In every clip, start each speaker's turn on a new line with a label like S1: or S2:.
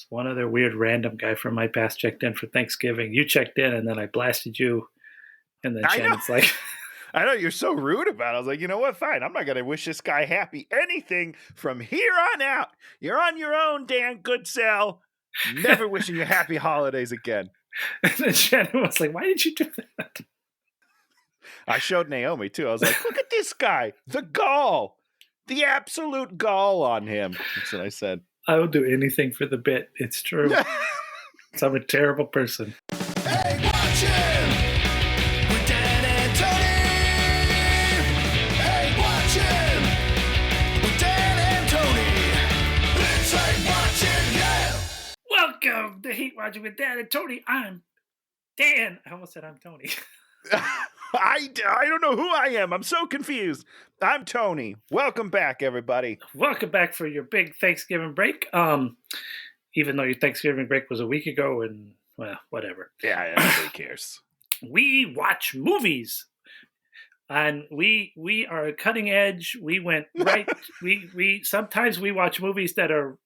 S1: One other weird random guy from my past checked in for Thanksgiving. You checked in, and then I blasted you. And then
S2: I know.
S1: Shannon's like,
S2: I know you're so rude about it. I was like, you know what? Fine. I'm not going to wish this guy happy anything from here on out. You're on your own, Dan Goodsell. Never wishing you happy holidays again.
S1: and then Shannon was like, why did you do that?
S2: I showed Naomi, too. I was like, look at this guy. The gall. The absolute gall on him. That's what I said.
S1: I will do anything for the bit. It's true. I'm a terrible person.
S3: Hey, watch him! With Dan and Tony! Hey, watch him! With Dan and Tony! It's Hey, watch him, yeah!
S1: Welcome to Hate Watching with Dan and Tony. I'm Dan. I almost said I'm Tony.
S2: I don't know who I am. I'm so confused. I'm Tony. Welcome back, everybody.
S1: Welcome back for your big Thanksgiving break. Even though your Thanksgiving break was a week ago, and well, whatever.
S2: Yeah, nobody cares.
S1: We watch movies, and we are cutting edge. We went right. we sometimes we watch movies that are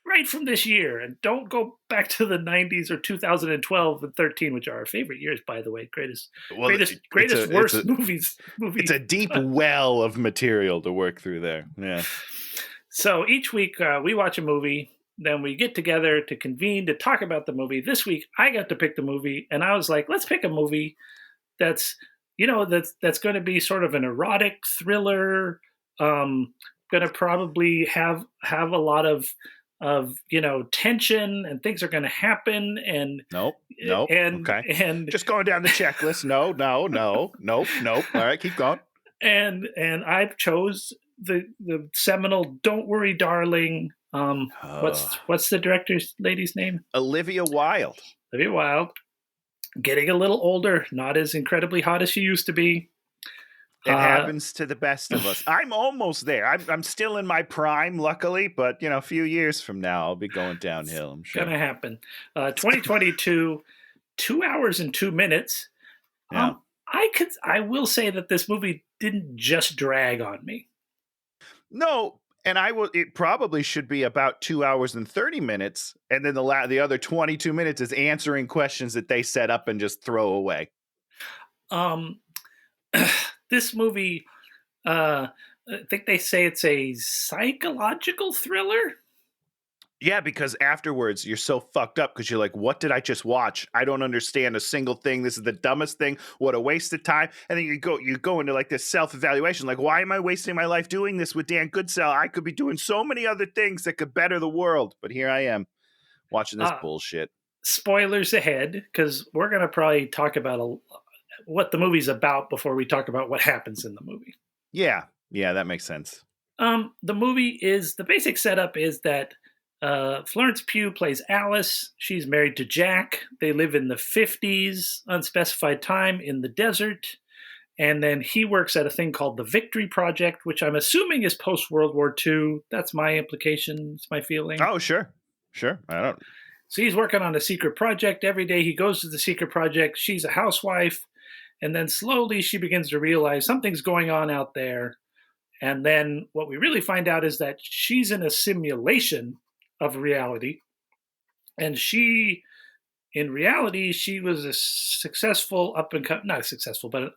S1: right from this year and don't go back to the 90s or 2012 and 13, which are our favorite years, by the way. Greatest worst movies.
S2: It's a deep well of material to work through there. Yeah.
S1: So each week we watch a movie, then we get together to convene to talk about the movie. This week I got to pick the movie, and I was like, let's pick a movie that's going to be sort of an erotic thriller, going to probably have a lot of tension, and things are going to happen, and
S2: nope. Okay.
S1: And
S2: just going down the checklist. Nope. All right, keep going.
S1: And I chose the seminal "Don't Worry, Darling." What's the director's lady's name?
S2: Olivia Wilde.
S1: Olivia Wilde, getting a little older, not as incredibly hot as she used to be.
S2: It happens to the best of us. I'm almost there. I'm still in my prime, luckily, but a few years from now, I'll be going downhill. I'm sure.
S1: Gonna happen. 2022, 2 hours and 2 minutes.
S2: Yeah.
S1: I will say that this movie didn't just drag on me.
S2: No, and it probably should be about 2 hours and 30 minutes, and then the other 22 minutes is answering questions that they set up and just throw away.
S1: This movie, I think they say it's a psychological thriller.
S2: Yeah, because afterwards you're so fucked up because you're like, what did I just watch? I don't understand a single thing. This is the dumbest thing. What a waste of time. And then you go into like this self-evaluation. Like, why am I wasting my life doing this with Dan Goodsell? I could be doing so many other things that could better the world. But here I am watching this bullshit.
S1: Spoilers ahead, because we're going to probably talk about what the movie's about before we talk about what happens in the movie.
S2: Yeah, that makes sense.
S1: The movie the basic setup is that Florence Pugh plays Alice. She's married to Jack. They live in the 50s, unspecified time, in the desert. And then he works at a thing called the Victory Project, which I'm assuming is post-World War II. That's my implication. It's my feeling.
S2: Oh, sure. I don't.
S1: So he's working on a secret project. Every day he goes to the secret project. She's a housewife. And then slowly she begins to realize something's going on out there. And then what we really find out is that she's in a simulation of reality. And in reality, she was a successful not successful, but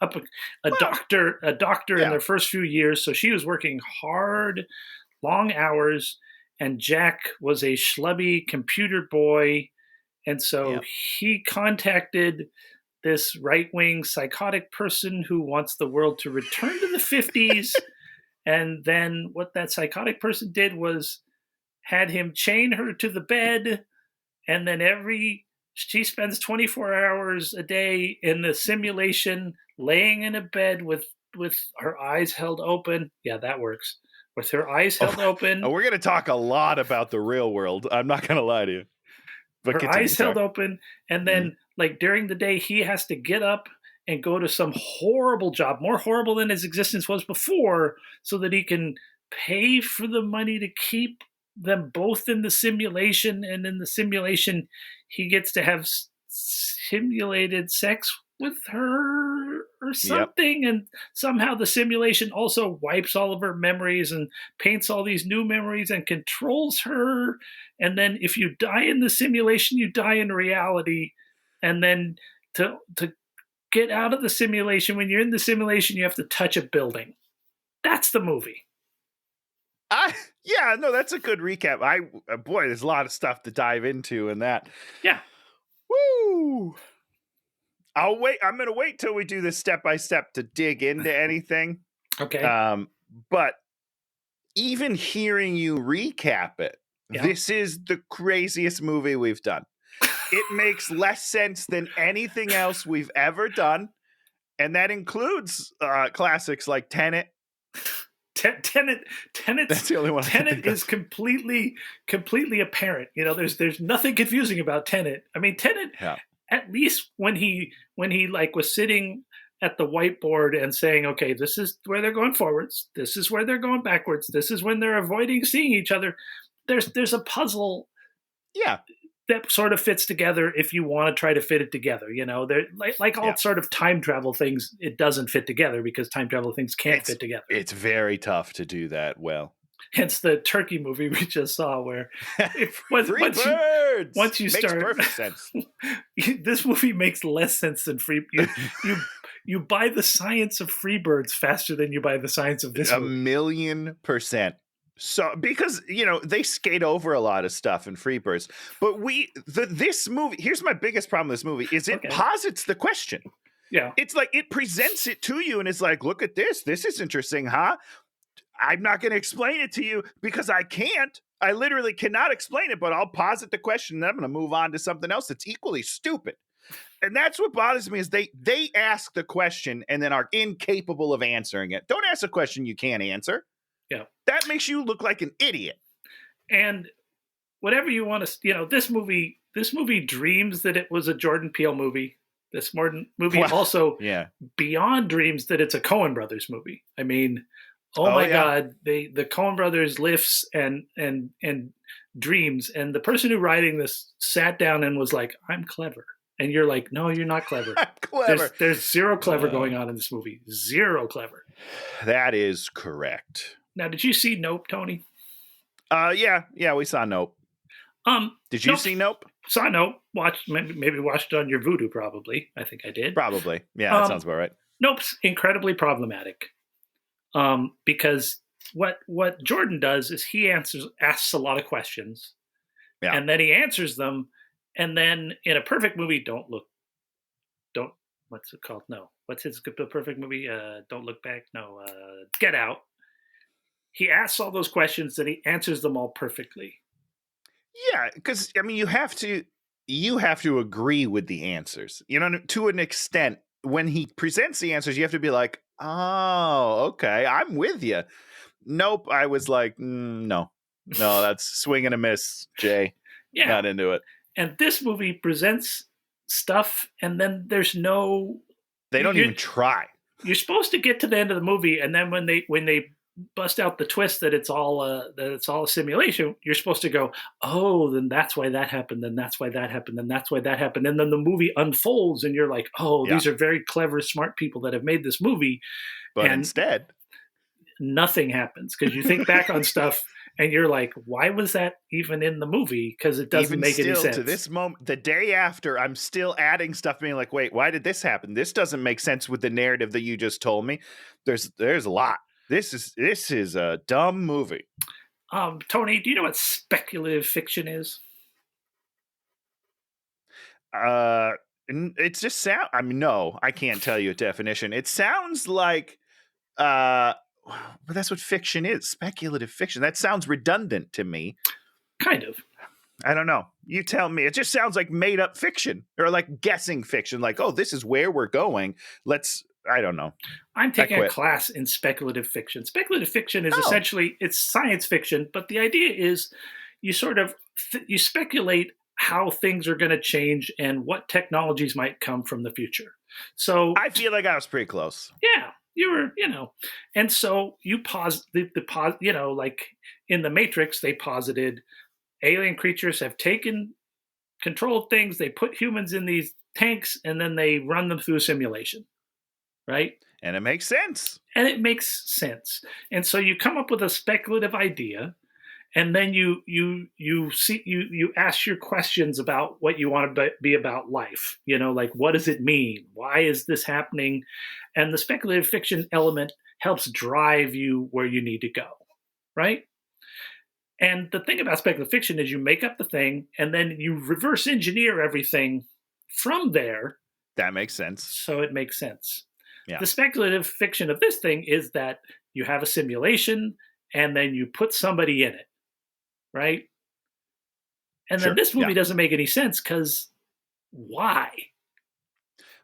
S1: a doctor in their first few years. So she was working hard, long hours. And Jack was a schlubby computer boy. And so he contacted this right-wing psychotic person who wants the world to return to the 50s. And then what that psychotic person did was had him chain her to the bed. And then she spends 24 hours a day in the simulation, laying in a bed with her eyes held open. Yeah, that works. With her eyes held open.
S2: We're going to talk a lot about the real world. I'm not going to lie to you.
S1: But her eyes held open. And then, like, during the day, he has to get up and go to some horrible job, more horrible than his existence was before, so that he can pay for the money to keep them both in the simulation. And in the simulation, he gets to have simulated sex with her or
S2: Yep.
S1: something, and somehow the simulation also wipes all of her memories and paints all these new memories and controls her. And then if you die in the simulation, you die in reality. And then to get out of the simulation, when you're in the simulation, you have to touch a building. That's the movie.
S2: Yeah, no, that's a good recap. Boy, there's a lot of stuff to dive into in that.
S1: Yeah.
S2: Woo! I'll wait. I'm gonna wait till we do this step by step to dig into anything.
S1: Okay.
S2: But even hearing you recap it,
S1: Yeah.
S2: this is the craziest movie we've done. It makes less sense than anything else we've ever done, and that includes classics like Tenet.
S1: Tenet.
S2: That's the only one.
S1: Tenet is completely apparent. You know, there's nothing confusing about Tenet. I mean, Tenet.
S2: Yeah.
S1: At least when he like was sitting at the whiteboard and saying, okay, this is where they're going forwards, this is where they're going backwards, this is when they're avoiding seeing each other. There's a puzzle.
S2: Yeah.
S1: That sort of fits together if you want to try to fit it together. You know, they're like all sort of time travel things, it doesn't fit together because time travel things can't fit together.
S2: It's very tough to do that well.
S1: Hence the turkey movie we just saw, where
S2: once you
S1: makes
S2: start, perfect sense.
S1: This movie makes less sense than Free. You buy the science of Freebirds faster than you buy the science of this movie.
S2: 1,000,000%. So because they skate over a lot of stuff in Freebirds, but this movie. Here's my biggest problem with this movie: is it posits the question.
S1: Yeah,
S2: it's like it presents it to you, and it's like, look at this. This is interesting, huh? I'm not going to explain it to you because I can't. I literally cannot explain it, but I'll posit the question and then I'm going to move on to something else that's equally stupid. And that's what bothers me is they ask the question and then are incapable of answering it. Don't ask a question you can't answer.
S1: Yeah.
S2: That makes you look like an idiot.
S1: And whatever you want to, this movie dreams that it was a Jordan Peele movie. This movie also beyond dreams that it's a Coen Brothers movie. I mean, oh my God, the Coen Brothers lifts and dreams, and the person who writing this sat down and was like, I'm clever. And you're like, no, you're not clever.
S2: I'm clever.
S1: There's zero clever going on in this movie. Zero clever.
S2: That is correct.
S1: Now, did you see Nope, Tony?
S2: Yeah, we saw Nope. Did you see Nope?
S1: Saw Nope. Maybe watched it on your Vudu, probably. I think I did.
S2: Probably. Yeah, that sounds about right.
S1: Nope's incredibly problematic. Because what Jordan does is he asks a lot of questions, and then he answers them, and then in a perfect movie, what's it called? No, what's his perfect movie? Don't Look Back. No, Get Out. He asks all those questions, and he answers them all perfectly.
S2: Yeah, because I mean, you have to agree with the answers. To an extent. When he presents the answers, you have to be like, oh, okay, I'm with you. Nope, I was like, no, that's swing and a miss, Jay.
S1: Yeah.
S2: Not into it.
S1: And this movie presents stuff, and then there's no...
S2: They don't even try.
S1: You're supposed to get to the end of the movie, and then when they bust out the twist that it's all a simulation, you're supposed to go, oh, then that's why that happened, then that's why that happened, then that's why that happened. And then the movie unfolds and you're like, oh, these are very clever, smart people that have made this movie.
S2: But instead,
S1: nothing happens because you think back on stuff and you're like, why was that even in the movie? Because it doesn't make any sense.
S2: To this moment, the day after, I'm still adding stuff, being like, wait, why did this happen? This doesn't make sense with the narrative that you just told me. There's a lot. This is a dumb movie.
S1: Tony, do you know what speculative fiction is?
S2: It's just sound. I mean, no, I can't tell you a definition. It sounds like, but that's what fiction is. Speculative fiction. That sounds redundant to me.
S1: Kind of.
S2: I don't know. You tell me. It just sounds like made up fiction or like guessing fiction. Like, oh, this is where we're going. I don't know.
S1: I'm taking a class in speculative fiction. Speculative fiction is essentially, it's science fiction, but the idea is you sort of, you speculate how things are going to change and what technologies might come from the future. So
S2: I feel like I was pretty close.
S1: Yeah, you were, and so you like in the Matrix, they posited alien creatures have taken control of things. They put humans in these tanks, and then they run them through a simulation, right?
S2: And it makes sense.
S1: And it makes sense. And so you come up with a speculative idea, and then you ask your questions about what you want to be about life. Like, what does it mean? Why is this happening? And the speculative fiction element helps drive you where you need to go, right? And the thing about speculative fiction is you make up the thing and then you reverse engineer everything from there.
S2: That makes sense.
S1: So it makes sense.
S2: Yeah.
S1: The speculative fiction of this thing is that you have a simulation and then you put somebody in it, right? And
S2: Sure,
S1: then this movie
S2: yeah.
S1: doesn't make any sense because why?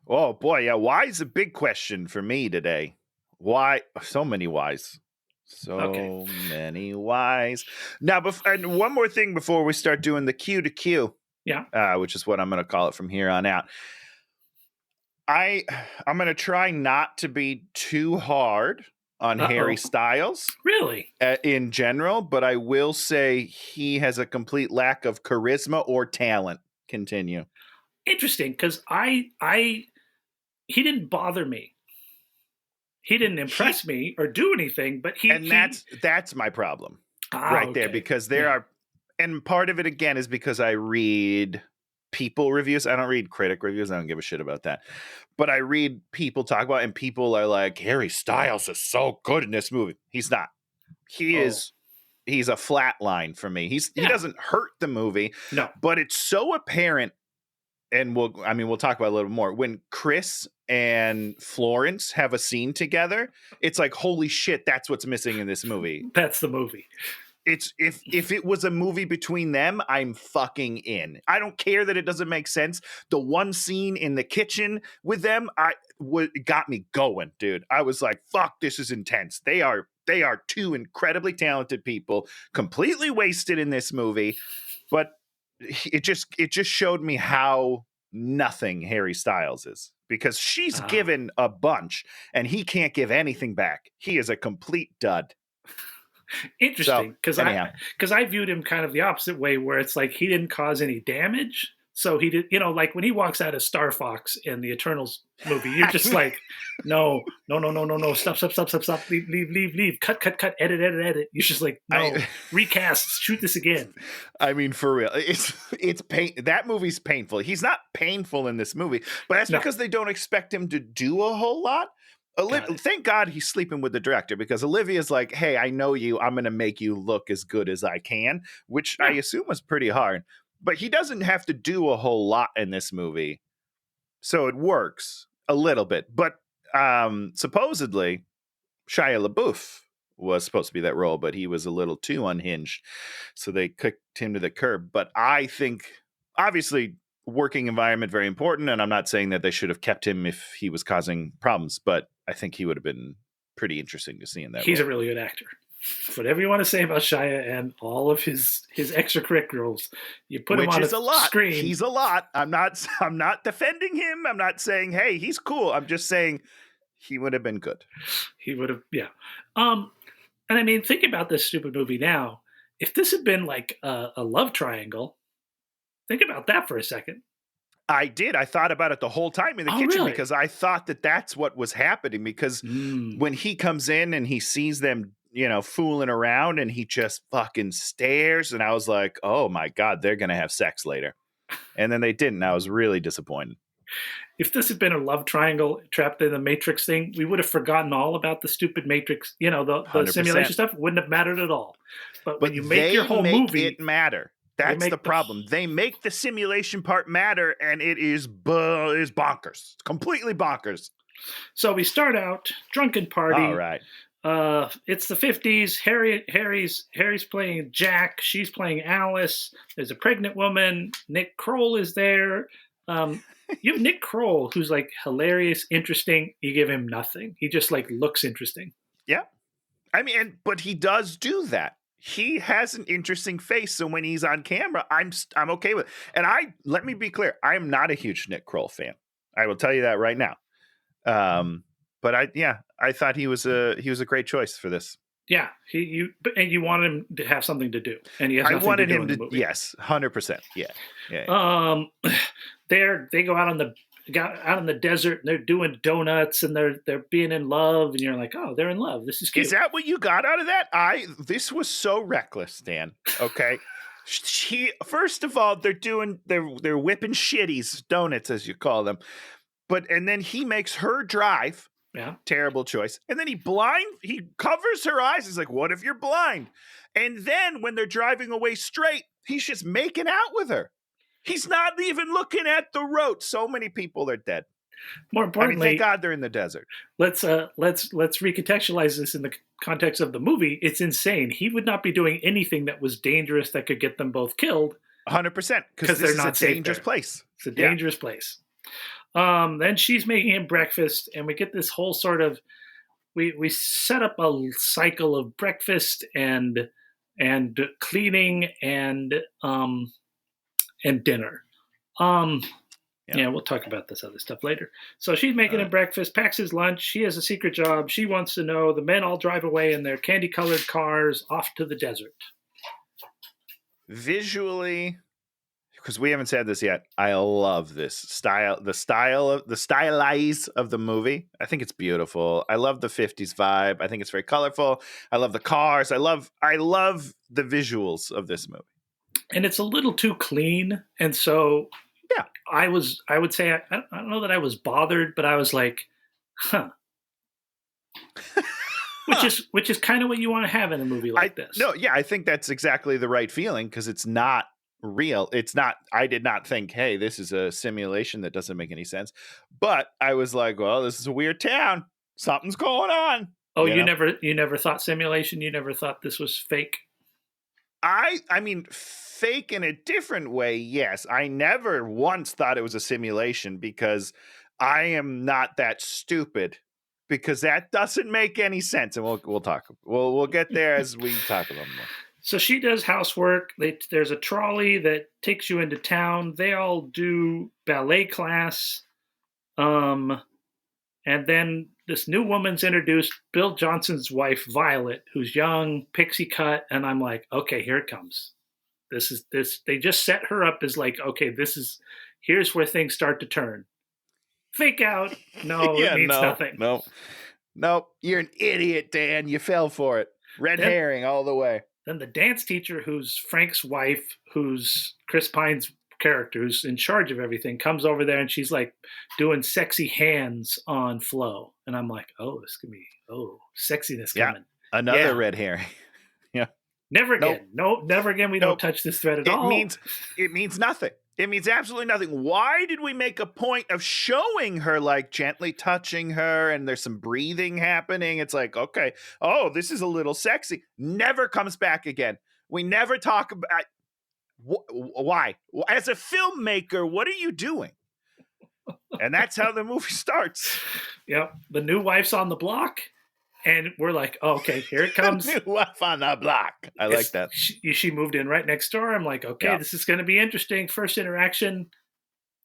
S2: Oh boy, yeah. Why is a big question for me today. Why? So many whys. So many whys. Now, and one more thing before we start doing the Q to Q.
S1: Yeah.
S2: Which is what I'm going to call it from here on out. I'm going to try not to be too hard on Harry Styles.
S1: Really?
S2: In general, but I will say he has a complete lack of charisma or talent. Continue.
S1: Interesting, because he didn't bother me. He didn't impress me or do anything, but
S2: that's my problem right there, because there are, and part of it again is because I read people reviews. I don't read critic reviews. I don't give a shit about that. But I read people talk about, and people are like, Harry Styles is so good in this movie. He's not. He's a flat line for me. He doesn't hurt the movie.
S1: No.
S2: But it's so apparent, and we'll talk about it a little more. When Chris and Florence have a scene together, it's like, holy shit, that's what's missing in this movie.
S1: That's the movie.
S2: It's if it was a movie between them, I'm fucking in. I don't care that it doesn't make sense. The one scene in the kitchen with them, got me going, dude. I was like, fuck, this is intense. They are two incredibly talented people, completely wasted in this movie, but it just showed me how nothing Harry Styles is, because she's given a bunch and he can't give anything back. He is a complete dud.
S1: Interesting, because I viewed him kind of the opposite way, where it's like he didn't cause any damage. So he did, like when he walks out as Star Fox in the Eternals movie, you're just like, no, stop, leave, cut, edit. You're just like, no, recast, shoot this again.
S2: I mean, for real, it's pain. That movie's painful. He's not painful in this movie, but that's because they don't expect him to do a whole lot. Thank God he's sleeping with the director, because Olivia's like, hey, I know you. I'm going to make you look as good as I can, which I assume was pretty hard. But he doesn't have to do a whole lot in this movie. So it works a little bit. But supposedly, Shia LaBeouf was supposed to be that role, but he was a little too unhinged. So they kicked him to the curb. But I think, obviously, working environment, very important. And I'm not saying that they should have kept him if he was causing problems. But I think he would have been pretty interesting to see in that
S1: He's
S2: role.
S1: a really good actor. Whatever you want to say about Shia and all of his extracurriculars, you put him on a screen.
S2: He's a lot. I'm not defending him. I'm not saying, hey, he's cool. I'm just saying he would have been good.
S1: He would have, yeah. And I mean, think about this stupid movie now. If this had been like a love triangle, think about that for a second.
S2: I did. I thought about it the whole time in the kitchen,
S1: really?
S2: because I thought that that's what was happening. Because when he comes in and he sees them, fooling around, and he just fucking stares, and I was like, oh my God, they're going to have sex later. And then they didn't. I was really disappointed.
S1: If this had been a love triangle trapped in the Matrix thing, we would have forgotten all about the stupid Matrix, the simulation stuff. Wouldn't have mattered at all. But when you make your whole movie,
S2: it matter. That's the problem. They make the simulation part matter, and it is bonkers. It's completely bonkers.
S1: So we start out drunken party.
S2: All right.
S1: It's the 50s. Harry's playing Jack. She's playing Alice. There's a pregnant woman. Nick Kroll is there. You have Nick Kroll, who's like hilarious, interesting. You give him nothing. He just like looks interesting.
S2: Yeah. I mean, but he does do that. He has an interesting face, so when he's on camera, I'm okay with it. And let me be clear, I am not a huge Nick Kroll fan. I will tell you that right now. But I thought he was a great choice for this.
S1: Yeah, and you want him to have something to do, and he has
S2: I
S1: nothing
S2: wanted
S1: to do
S2: him
S1: in the
S2: to,
S1: movie.
S2: yes, 100%. Yeah. Yeah.
S1: They go out in the desert and they're doing donuts and they're being in love, and you're like, oh, they're in love. This is cute.
S2: Is that what you got out of that? This was so reckless, Dan. Okay. First of all, they're whipping shitties, donuts as you call them. And then he makes her drive.
S1: Yeah.
S2: Terrible choice. And then he covers her eyes. He's like, what if you're blind? And then when they're driving away straight, he's just making out with her. He's not even looking at the road. So many people are dead.
S1: More importantly,
S2: thank God they're in the desert.
S1: Let's recontextualize this in the context of the movie. It's insane. He would not be doing anything that was dangerous that could get them both killed.
S2: 100%, because they're not a dangerous place.
S1: It's a dangerous place. Then she's making him breakfast, and we get this whole sort of we set up a cycle of breakfast and cleaning and dinner. Yeah, we'll talk about this other stuff later. So she's making him breakfast, packs his lunch. She has a secret job. She wants to know. The men all drive away in their candy-colored cars off to the desert.
S2: Visually, because we haven't said this yet, I love this style. The stylize of the movie. I think it's beautiful. I love the 50s vibe. I think it's very colorful. I love the cars. I love the visuals of this movie.
S1: And it's a little too clean, and so.
S2: Yeah,
S1: I would say, I don't know that I was bothered, but I was like, huh. Which is kind of what you want to have in a movie like this.
S2: No, yeah, I think that's exactly the right feeling, because it's not real. It's not, I did not think, hey, this is a simulation that doesn't make any sense. But I was like, well, this is a weird town. Something's going on.
S1: Oh, you never thought simulation? You never thought this was fake?
S2: I mean, fake in a different way, yes. I never once thought it was a simulation, because I am not that stupid, because that doesn't make any sense. And we'll talk. We'll get there as we talk about more.
S1: So she does housework. There's a trolley that takes you into town. They all do ballet class. And then this new woman's introduced, Bill Johnson's wife, Violet, who's young, pixie cut. And I'm like, okay, here it comes. They just set her up as like, okay, here's where things start to turn. Fake out. No, it means nothing.
S2: No, you're an idiot, Dan. You fell for it. Red herring all the way.
S1: Then the dance teacher, who's Frank's wife, who's Chris Pine's character, who's in charge of everything, comes over there and she's like doing sexy hands on Flo. And I'm like, oh, this could be, sexiness coming.
S2: Another red herring. Yeah.
S1: Never again. Nope. No, never again. We don't touch this thread at all.
S2: It means nothing. It means absolutely nothing. Why did we make a point of showing her, like, gently touching her, and there's some breathing happening? It's like, okay, this is a little sexy. Never comes back again. We never talk about why. As a filmmaker, what are you doing? And that's how the movie starts.
S1: Yep. The new wife's on the block. And we're like, okay, here it comes.
S2: New wife on the block. I like that.
S1: She moved in right next door. I'm like, okay, This is going to be interesting. First interaction,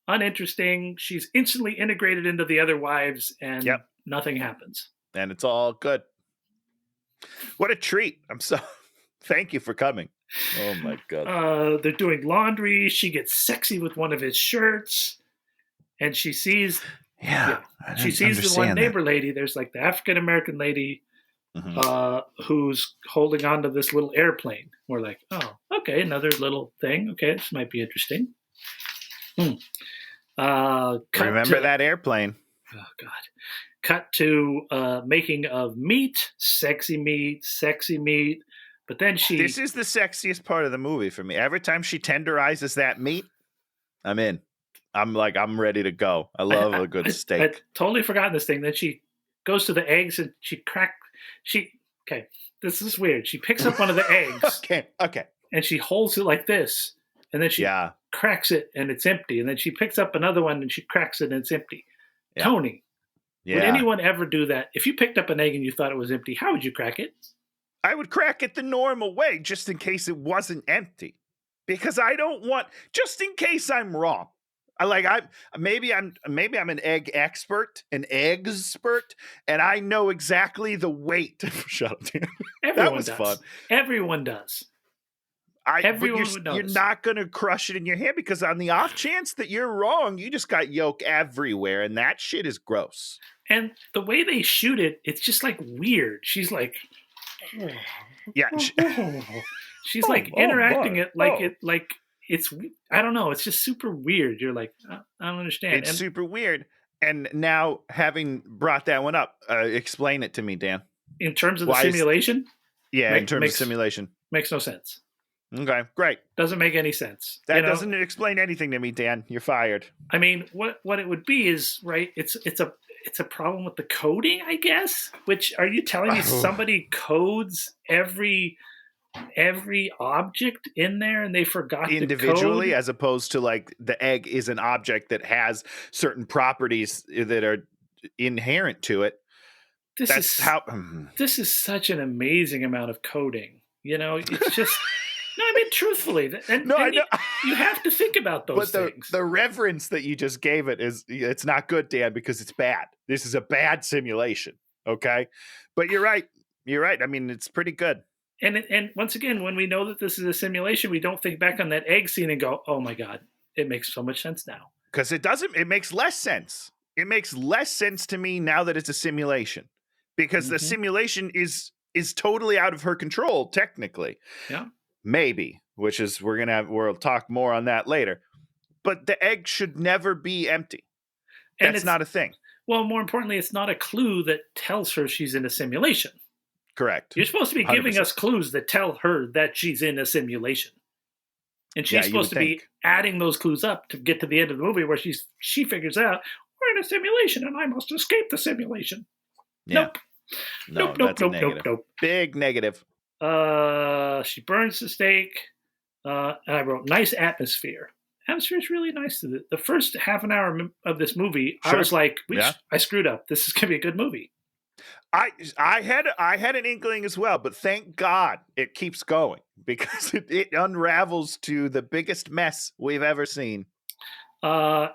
S1: uninteresting. She's instantly integrated into the other wives, and nothing happens.
S2: And it's all good. What a treat. Thank you for coming. Oh, my God.
S1: They're doing laundry. She gets sexy with one of his shirts, and she sees... She sees the one neighbor lady. There's like the African-American lady who's holding on to this little airplane. We're like, oh, okay, another little thing. Okay, this might be interesting.
S2: Remember that airplane.
S1: Oh, God. Cut to making of meat, sexy meat. But then
S2: This is the sexiest part of the movie for me. Every time she tenderizes that meat, I'm in. I'm ready to go. I love a good steak.
S1: I totally forgotten this thing. Then she goes to the eggs and okay, this is weird. She picks up one of the eggs.
S2: Okay.
S1: And she holds it like this. And then she cracks it and it's empty. And then she picks up another one and she cracks it and it's empty. Yeah. Tony, would anyone ever do that? If you picked up an egg and you thought it was empty, how would you crack it?
S2: I would crack it the normal way, just in case it wasn't empty. Because I don't want, just in case I'm wrong. Maybe I'm an egg expert, and I know exactly the weight. Shut up, Dan. That
S1: Everyone
S2: was
S1: does.
S2: fun.
S1: Everyone does.
S2: But
S1: Everyone would
S2: you're
S1: notice.
S2: not going to crush it in your hand, because on the off chance that you're wrong, you just got yolk everywhere, and that shit is gross.
S1: And the way they shoot it, it's just like weird. She's like,
S2: Yeah.
S1: she's like interacting it like it's, I don't know. It's just super weird. You're like, I don't understand.
S2: It's super weird. And now, having brought that one up, explain it to me, Dan.
S1: In terms of the simulation,
S2: in terms of simulation,
S1: makes no sense.
S2: Okay, great.
S1: Doesn't make any sense.
S2: That doesn't explain anything to me, Dan. You're fired.
S1: I mean, what it would be is, right, it's a problem with the coding, I guess. Which, are you telling me somebody codes every object in there and they forgot
S2: individually,
S1: to code?
S2: as opposed to like the egg is an object that has certain properties that are inherent to it. This
S1: is such an amazing amount of coding. It's just no, I mean, truthfully, I know. You have to think about those things.
S2: The reverence that you just gave it's not good, Dan, because it's bad. This is a bad simulation. Okay, but you're right. I mean, it's pretty good.
S1: And once again, when we know that this is a simulation, we don't think back on that egg scene and go, "Oh my God, it makes so much sense now."
S2: Because it doesn't. It makes less sense. It makes less sense to me now that it's a simulation, because the simulation is totally out of her control, technically.
S1: Yeah.
S2: Maybe, which is we'll talk more on that later. But the egg should never be empty. That's not a thing.
S1: Well, more importantly, it's not a clue that tells her she's in a simulation.
S2: Correct.
S1: You're supposed to be giving 100%. Us clues that tell her that she's in a simulation. And she's supposed to be adding those clues up to get to the end of the movie where she figures out, we're in a simulation and I must escape the simulation.
S2: Yeah.
S1: Nope. Nope.
S2: Big negative.
S1: She burns the steak. And I wrote, nice atmosphere. Atmosphere is really nice. The first half an hour of this movie, I was like, I screwed up. This is going to be a good movie.
S2: I had an inkling as well, but thank God it keeps going, because it unravels to the biggest mess we've ever seen.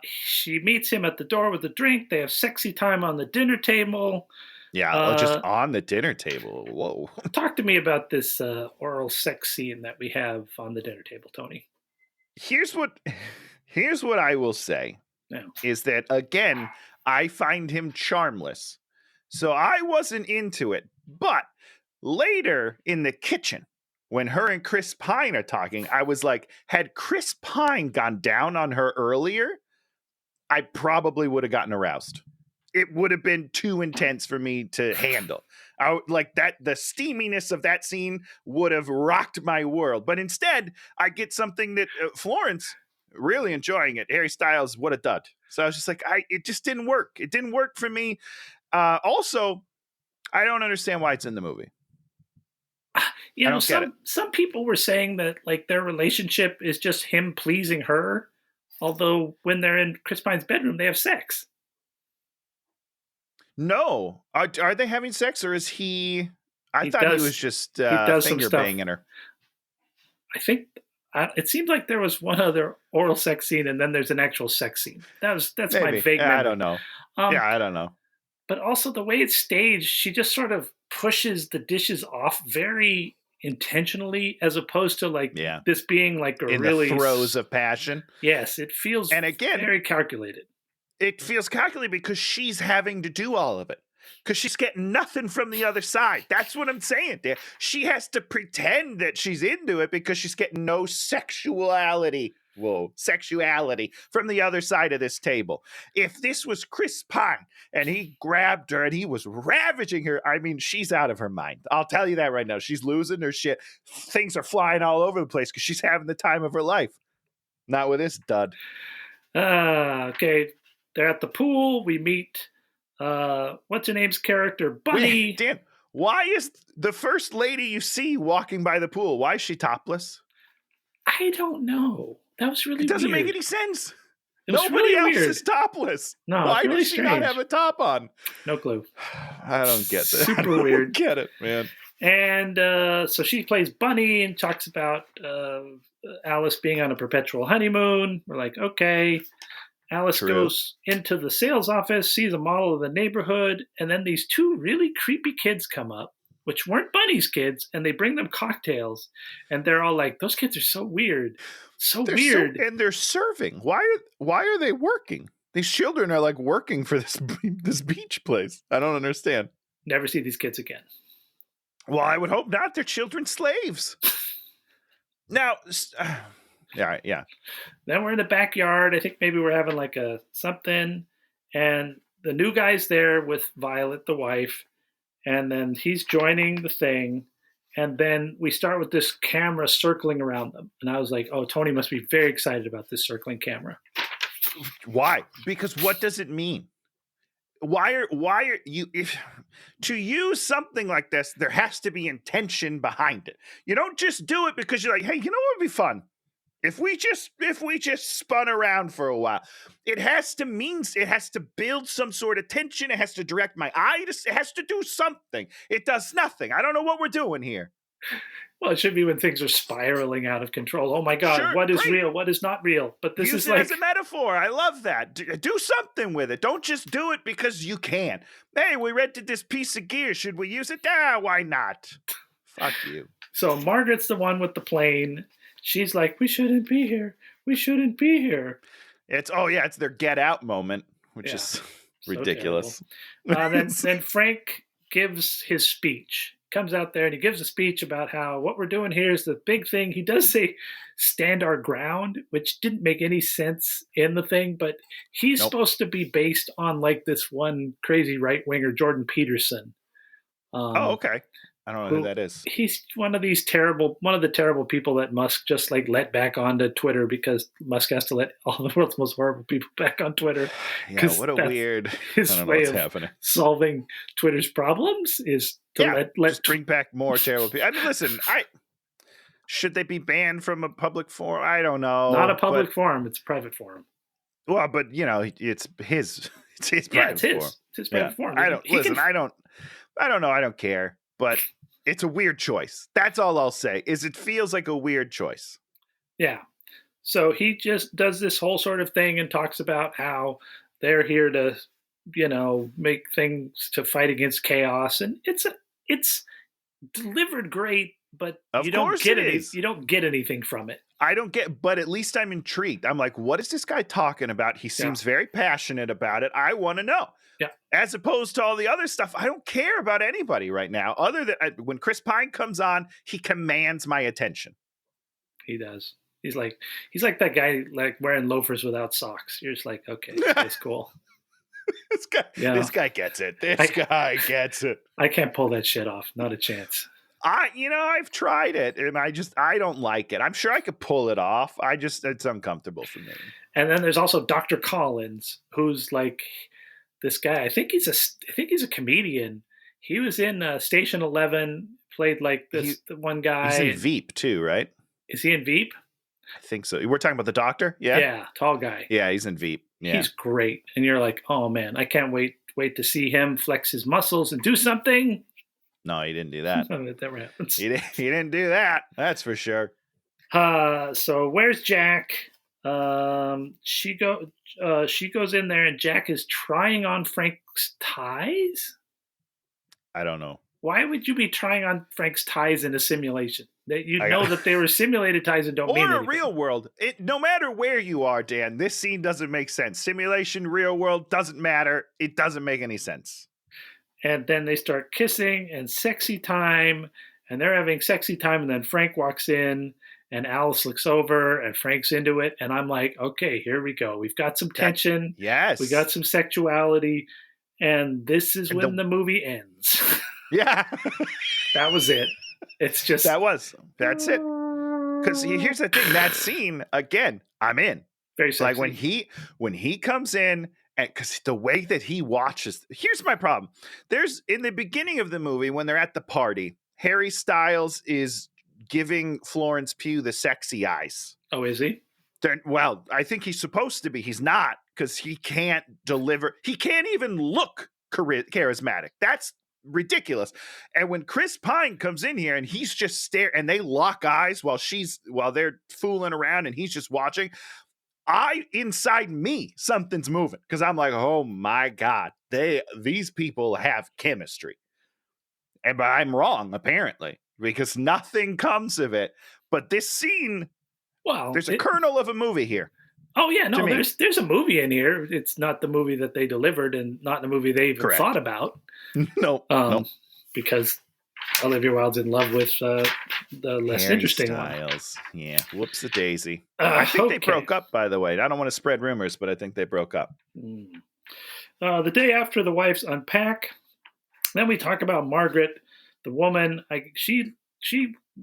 S1: She meets him at the door with a drink. They have sexy time on the dinner table.
S2: Yeah, just on the dinner table. Whoa.
S1: Talk to me about this oral sex scene that we have on the dinner table, Tony.
S2: Here's what I will say.
S1: Yeah.
S2: Is that, again, I find him charmless. So I wasn't into it. But later in the kitchen, when her and Chris Pine are talking, I was like, had Chris Pine gone down on her earlier, I probably would have gotten aroused. It would have been too intense for me to handle. The steaminess of that scene would have rocked my world. But instead, I get something that Florence, really enjoying it. Harry Styles, what a dud. So I was just like, it just didn't work. It didn't work for me. Also, I don't understand why it's in the movie.
S1: Some people were saying that like their relationship is just him pleasing her. Although when they're in Chris Pine's bedroom, they have sex.
S2: No. Are they having sex, or is he... I thought he was just finger banging her.
S1: I think it seems like there was one other oral sex scene, and then there's an actual sex scene. That's maybe. My vague memory.
S2: I don't know. I don't know.
S1: But also the way it's staged, she just sort of pushes the dishes off very intentionally, as opposed to like this being like a really...
S2: in the throes of passion.
S1: Yes, it feels very calculated.
S2: It feels calculated because she's having to do all of it. Because she's getting nothing from the other side. That's what I'm saying there. She has to pretend that she's into it because she's getting no sexuality from the other side of this table. If this was Chris Pine and he grabbed her and he was ravaging her, I mean, she's out of her mind. I'll tell you that right now. She's losing her shit. Things are flying all over the place because she's having the time of her life. Not with this dud.
S1: Okay. They're at the pool. We meet, what's her name's character? Bunny.
S2: Wait, Dan, why is the first lady you see walking by the pool, why is she topless?
S1: I don't know. That was really weird.
S2: It doesn't make any sense.
S1: Nobody
S2: really
S1: else
S2: is topless.
S1: No,
S2: why
S1: really
S2: does she not have a top on?
S1: No clue.
S2: I don't get that.
S1: Super weird.
S2: Get it, man.
S1: And so she plays Bunny and talks about Alice being on a perpetual honeymoon. We're like, okay. Alice
S2: True.
S1: goes into the sales office, sees a model of the neighborhood, and then these two really creepy kids come up, which weren't Bunny's kids, and they bring them cocktails, and they're all like, "Those kids are so weird, so weird."
S2: And they're serving. Why are they working? These children are like working for this beach place. I don't understand.
S1: Never see these kids again.
S2: Well, I would hope not. They're children slaves. Now, yeah.
S1: Then we're in the backyard. I think maybe we're having like a something, and the new guy's there with Violet, the wife, and then he's joining the thing. And then we start with this camera circling around them. And I was like, oh, Tony must be very excited about this circling camera.
S2: Why? Because what does it mean? Why are you, if to use something like this, there has to be intention behind it. You don't just do it because you're like, hey, you know what would be fun? If we just spun around for a while. It has to build some sort of tension. It has to direct my eye. It has to do something. It does nothing. I don't know what we're doing here.
S1: Well, it should be when things are spiraling out of control. Oh my God,
S2: Sure,
S1: what is
S2: great.
S1: real? What is not real? But this
S2: Use
S1: is
S2: it
S1: like
S2: as a metaphor. I love that. Do something with it. Don't just do it because you can. Hey, we rented this piece of gear. Should we use it? Why not? Fuck you.
S1: So Margaret's the one with the plane. She's like, we shouldn't be here. We shouldn't be here.
S2: It's their get out moment, which is ridiculous.
S1: Then Frank gives his speech. Comes out there and he gives a speech about how what we're doing here is the big thing. He does say stand our ground, which didn't make any sense in the thing, but he's supposed to be based on like this one crazy right winger, Jordan Peterson.
S2: Okay. I don't know who that is.
S1: He's one of the terrible people that Musk just like let back onto Twitter because Musk has to let all the world's most horrible people back on Twitter.
S2: Yeah, what a weird
S1: his way of happening. Solving Twitter's problems is to
S2: just bring back more terrible people. I mean, listen, should they be banned from a public forum? I don't know.
S1: Not a public forum; it's a private forum.
S2: Well, but it's his private forum. It's
S1: his private forum.
S2: I don't know. I don't care. But it's a weird choice. That's all I'll say, is it feels like a weird choice.
S1: Yeah. So he just does this whole sort of thing and talks about how they're here to, make things to fight against chaos. And it's delivered great, but you don't get anything from it.
S2: I don't get, but at least I'm intrigued. I'm like, what is this guy talking about? He seems very passionate about it. I want to know.
S1: Yeah.
S2: As opposed to all the other stuff, I don't care about anybody right now. Other than when Chris Pine comes on, he commands my attention.
S1: He does. He's like that guy like wearing loafers without socks. You're just like, okay, that's cool.
S2: This guy gets it. This guy gets it.
S1: I can't pull that shit off. Not a chance.
S2: I've tried it and I don't like it. I'm sure I could pull it off. It's uncomfortable for me.
S1: And then there's also Dr. Collins, who's like this guy. I think he's a comedian. He was in Station 11, played like the one guy.
S2: He's in Veep too, right?
S1: Is he in Veep?
S2: I think so. We're talking about the doctor? Yeah.
S1: Yeah, tall guy.
S2: Yeah, he's in Veep. Yeah.
S1: He's great. And you're like, oh man, I can't wait to see him flex his muscles and do something.
S2: No, he didn't do that.
S1: That never happens.
S2: He didn't do that. That's for sure.
S1: So where's Jack? She goes in there and Jack is trying on Frank's ties.
S2: I don't know.
S1: Why would you be trying on Frank's ties in a simulation? That that they were simulated ties and don't mean anything.
S2: Or a real world. No matter where you are, Dan, this scene doesn't make sense. Simulation, real world, doesn't matter. It doesn't make any sense.
S1: And then they start kissing and sexy time, and they're having sexy time, and then Frank walks in, and Alice looks over, and Frank's into it, and I'm like, okay, here we go. We've got some tension.
S2: Yes.
S1: We got some sexuality, and this is when the movie ends.
S2: Yeah.
S1: That was it. It's just...
S2: That's it. Because here's the thing, that scene, again, I'm in.
S1: Very sexy.
S2: Like when he comes in, and because the way that he watches, here's my problem. There's in the beginning of the movie when they're at the party, Harry Styles is giving Florence Pugh the sexy eyes.
S1: Oh, is he?
S2: Well, I think he's supposed to be. He's not because he can't deliver. He can't even look charismatic. That's ridiculous. And when Chris Pine comes in here and he's just staring and they lock eyes while they're fooling around and he's just watching. inside me, something's moving because I'm like, oh my God, these people have chemistry. But I'm wrong, apparently, because nothing comes of it. But this scene,
S1: Well,
S2: there's a kernel of a movie here.
S1: oh yeah,
S2: to
S1: no,
S2: me.
S1: there's a movie in here. It's not the movie that they delivered, and not the movie they even
S2: Correct.
S1: thought about.
S2: No,
S1: because Olivia Wilde's in love with the less
S2: Harry
S1: interesting one.
S2: Styles. Yeah, whoops a daisy. I think they broke up, by the way. I don't want to spread rumors, but I think they broke up.
S1: The day after the wives unpack, then we talk about Margaret, the woman. She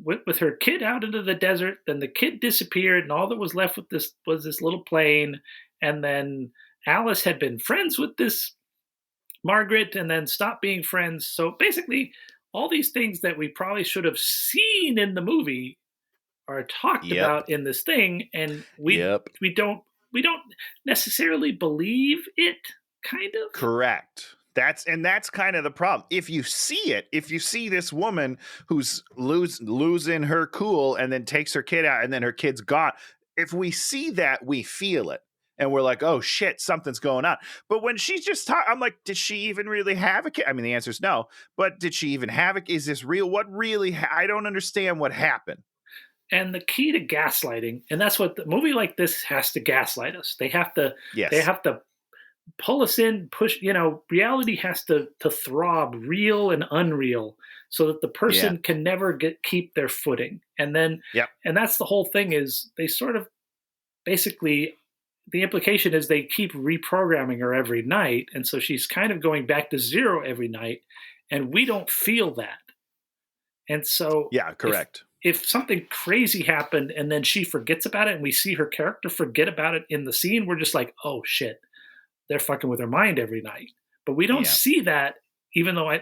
S1: went with her kid out into the desert. Then the kid disappeared, and all that was left with this was this little plane. And then Alice had been friends with this Margaret, and then stopped being friends. So basically, all these things that we probably should have seen in the movie are talked about in this thing, and we don't necessarily believe it. Kind of
S2: correct. That's kind of the problem. If you see this woman who's losing her cool and then takes her kid out and then her kid's gone, if we see that, we feel it. And we're like, oh shit, something's going on. But when she's just talking, I'm like, did she even really have a kid? I mean, the answer is no. But did she even have a kid? Is this real? What really? I don't understand what happened.
S1: And the key to gaslighting, and that's what the movie like this has to gaslight us. They have to.
S2: Yes.
S1: They have to pull us in, push. Reality has to throb, real and unreal, so that the person can never keep their footing. And then, and that's the whole thing. Is they sort of basically. The implication is they keep reprogramming her every night. And so she's kind of going back to zero every night. And we don't feel that. And so
S2: correct.
S1: If something crazy happened and then she forgets about it and we see her character forget about it in the scene, we're just like, oh shit, they're fucking with her mind every night. But we don't see that, even though I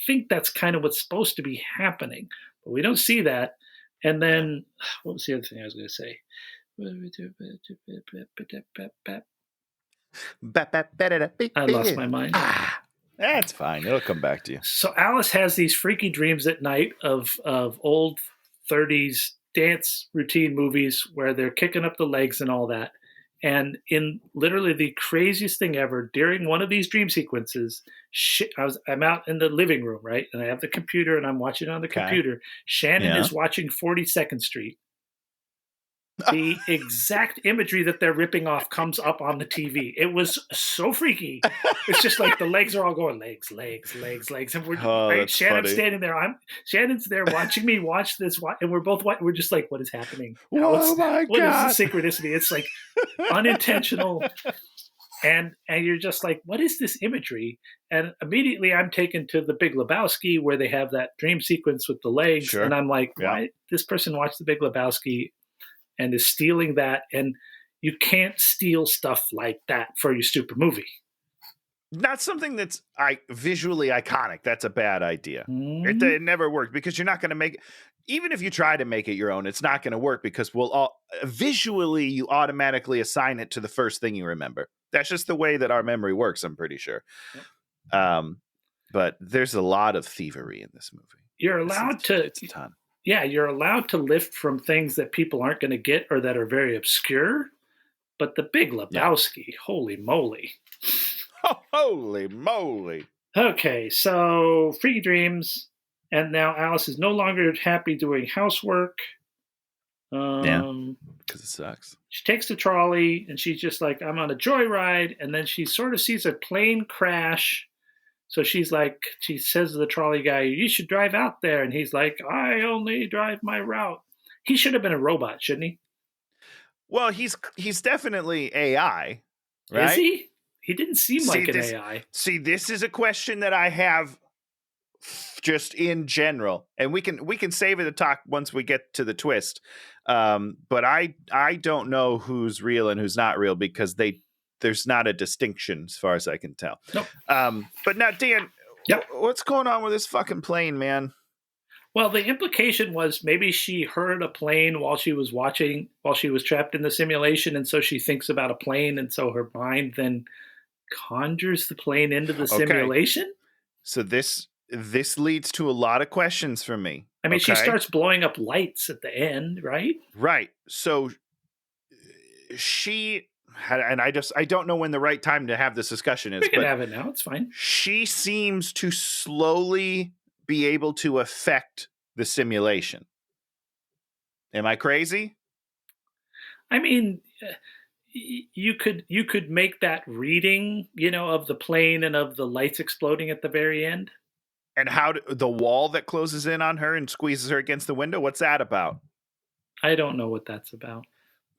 S1: think that's kind of what's supposed to be happening. But we don't see that. And then, what was the other thing I was going to say? I lost my mind.
S2: That's fine. It'll come back to you.
S1: So Alice has these freaky dreams at night of old 30s dance routine movies where they're kicking up the legs and all that. And in literally the craziest thing ever, during one of these dream sequences, I'm out in the living room, right? And I have the computer and I'm watching on the computer. Shannon is watching 42nd Street. The exact imagery that they're ripping off comes up on the TV. It was so freaky. It's just like the legs are all going legs, and we're Shannon's standing there. Shannon's there watching me watch this, and we're both we're just like, what is happening? What is the synchronicity? It's like unintentional, and you're just like, what is this imagery? And immediately I'm taken to the Big Lebowski where they have that dream sequence with the legs, and I'm like, why this person watched the Big Lebowski and is stealing that, and you can't steal stuff like that for your stupid movie.
S2: Not something that's visually iconic. That's a bad idea. It never worked because you're not going to make it. Even if you try to make it your own, it's not going to work because visually you automatically assign it to the first thing you remember. That's just the way that our memory works, I'm pretty sure. But there's a lot of thievery in this movie.
S1: You're allowed to.
S2: It's a ton.
S1: Yeah, you're allowed to lift from things that people aren't going to get or that are very obscure. But the Big Lebowski, holy moly.
S2: Oh, holy moly.
S1: Okay, so freaky dreams. And now Alice is no longer happy doing housework.
S2: Because it sucks.
S1: She takes the trolley and she's just like, I'm on a joyride. And then she sort of sees a plane crash. So she's like, she says to the trolley guy, you should drive out there. And he's like, I only drive my route. He should have been a robot, shouldn't he?
S2: Well, he's definitely AI, right?
S1: Is he? He didn't seem like an AI.
S2: See, this is a question that I have just in general. And we can save it to talk once we get to the twist. But I don't know who's real and who's not real because there's not a distinction as far as I can tell.
S1: Nope.
S2: But now, Dan, what's going on with this fucking plane, man?
S1: Well, the implication was maybe she heard a plane while she was trapped in the simulation. And so she thinks about a plane. And so her mind then conjures the plane into the simulation.
S2: So this leads to a lot of questions for me.
S1: I mean, she starts blowing up lights at the end, right?
S2: Right. So she, and I don't know when the right time to have this discussion is,
S1: We can
S2: but
S1: have it now. It's fine.
S2: she seems to slowly be able to affect the simulation. Am I crazy?
S1: I mean, you could make that reading, of the plane and of the lights exploding at the very end.
S2: And the wall that closes in on her and squeezes her against the window, what's that about?
S1: I don't know what that's about.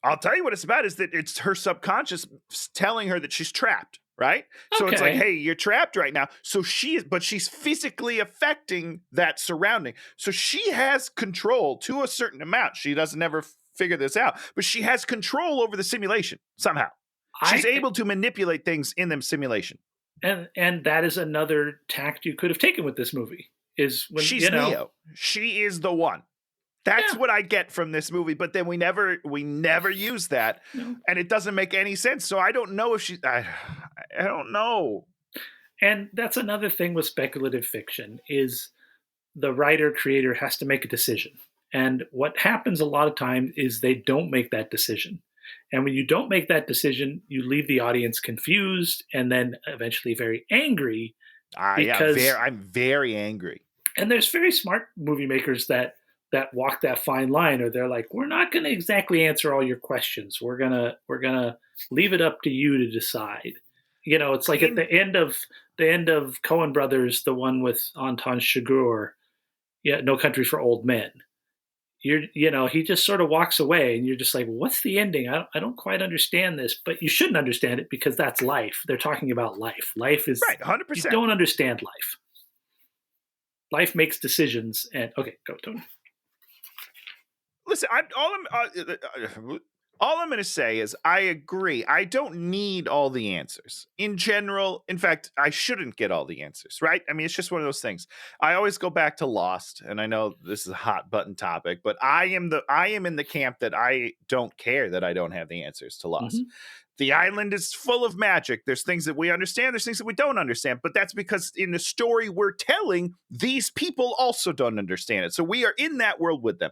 S2: I'll tell you what it's about is that it's her subconscious telling her that she's trapped, right? So it's like,
S1: Okay.
S2: hey, you're trapped right now. So she's physically affecting that surrounding. So she has control to a certain amount. She doesn't ever figure this out, but she has control over the simulation somehow. She's able to manipulate things in the simulation.
S1: And that is another tact you could have taken with this movie. Is when
S2: She's Neo. She is the one. That's what I get from this movie, but then we never use that, and it doesn't make any sense. So I don't know if I don't know.
S1: And that's another thing with speculative fiction is the writer creator has to make a decision. And what happens a lot of times is they don't make that decision. And when you don't make that decision, you leave the audience confused and then eventually very angry.
S2: I'm very angry.
S1: And there's very smart movie makers that walk that fine line, or they're like, we're not going to exactly answer all your questions. We're gonna leave it up to you to decide. It's like at the end of Coen Brothers, the one with Anton Chigurh, No Country for Old Men. He just sort of walks away, and you're just like, what's the ending? I don't quite understand this, but you shouldn't understand it because that's life. They're talking about life. Life is
S2: right, 100%.
S1: You don't understand life. Life makes decisions, and okay, go Tony.
S2: Listen, all I'm going to say is I agree. I don't need all the answers. In general, in fact, I shouldn't get all the answers, right? I mean, it's just one of those things. I always go back to Lost, and I know this is a hot button topic, but I am in the camp that I don't care that I don't have the answers to Lost. Mm-hmm. The island is full of magic. There's things that we understand. There's things that we don't understand. But that's because in the story we're telling, these people also don't understand it. So we are in that world with them.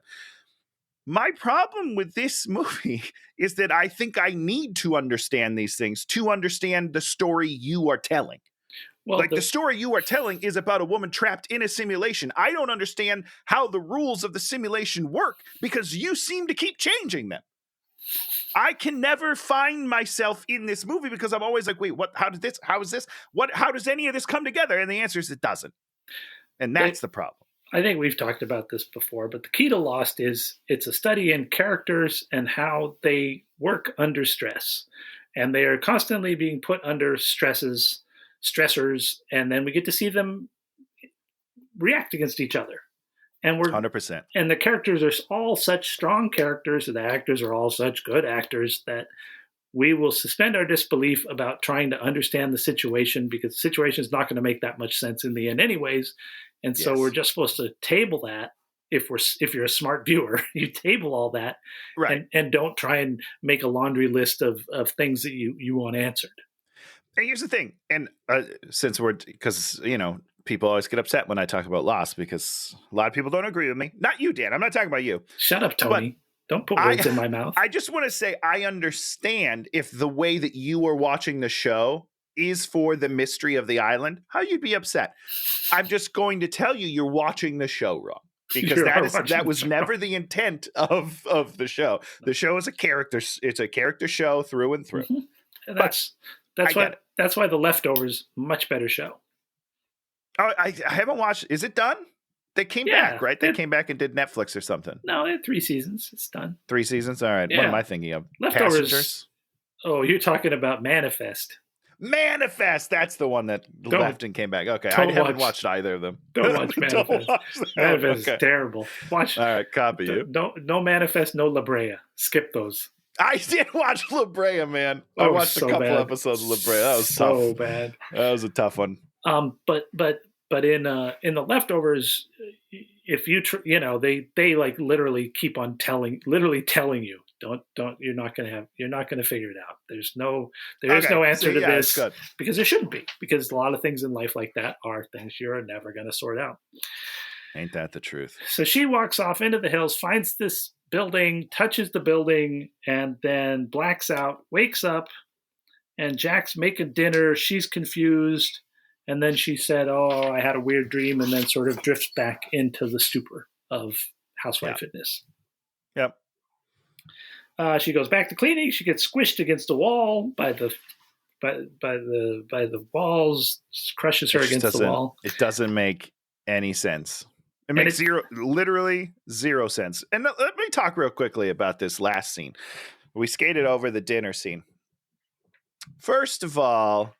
S2: My problem with this movie is that I think I need to understand these things to understand the story you are telling. Well, the story you are telling is about a woman trapped in a simulation. I don't understand how the rules of the simulation work because you seem to keep changing them. I can never find myself in this movie because I'm always like, wait, what? How is this? How does any of this come together? And the answer is it doesn't. And that's the problem.
S1: I think we've talked about this before, but the key to Lost is it's a study in characters and how they work under stress. And they are constantly being put under stressors, and then we get to see them react against each other. And we're
S2: 100%.
S1: And the characters are all such strong characters, and the actors are all such good actors that we will suspend our disbelief about trying to understand the situation because the situation is not going to make that much sense in the end anyways. And so we're just supposed to table that. If you're a smart viewer, you table all that,
S2: right,
S1: and don't try and make a laundry list of things that you want answered.
S2: And here's the thing, and because people always get upset when I talk about Lost because a lot of people don't agree with me. Not you, Dan. I'm not talking about you.
S1: Shut up, Tony. Don't put words in my mouth.
S2: I just want to say I understand if the way that you are watching the show is for the mystery of the island, how you'd be upset. I'm just going to tell you you're watching the show wrong because that was never the intent of the show. The show is it's a character show through and through.
S1: Mm-hmm. That's why The Leftovers much better show.
S2: Oh, I haven't watched. Is it done? They came back, right? They came back and did Netflix or something.
S1: No, they had 3 seasons. It's done.
S2: 3 seasons? All right. Yeah. What am I thinking of?
S1: Leftovers.
S2: Passengers?
S1: Oh, you're talking about Manifest.
S2: Manifest. That's the one that left and came back. Okay. I haven't watched either of them.
S1: Don't watch Manifest. Manifest is terrible. Watch.
S2: All right. Copy you.
S1: No Manifest, no La Brea. Skip those.
S2: I did watch La Brea, man. I watched a couple episodes of La Brea. That was tough.
S1: So bad.
S2: That was a tough one.
S1: But in The Leftovers, if they like literally keep on telling you, you're not gonna figure it out. There is no answer to this because there shouldn't be, because a lot of things in life like that are things you're never gonna sort out.
S2: Ain't that the truth?
S1: So she walks off into the hills, finds this building, touches the building, and then blacks out, wakes up, and Jack's making dinner. She's confused. And then she said, "Oh, I had a weird dream," and then sort of drifts back into the stupor of housewifedness.
S2: Yep.
S1: She goes back to cleaning. She gets squished against the wall by the walls, crushes her against the wall.
S2: It doesn't make any sense. It
S1: And
S2: makes literally zero sense. And let me talk real quickly about this last scene. We skated over the dinner scene. First of all,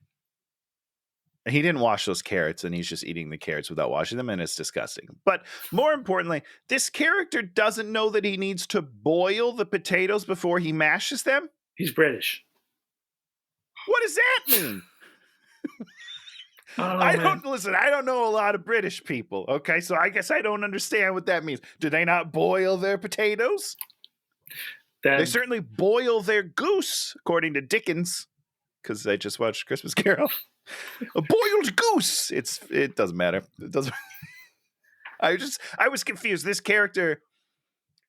S2: he didn't wash those carrots, and he's just eating the carrots without washing them, and it's disgusting. But more importantly, this character doesn't know that he needs to boil the potatoes before he mashes them.
S1: He's British.
S2: What does that mean? I don't know a lot of British people, okay? So I guess I don't understand what that means. Do they not boil their potatoes? They certainly boil their goose, according to Dickens, because I just watched Christmas Carol. A boiled goose. It doesn't matter. It doesn't. I was confused. This character,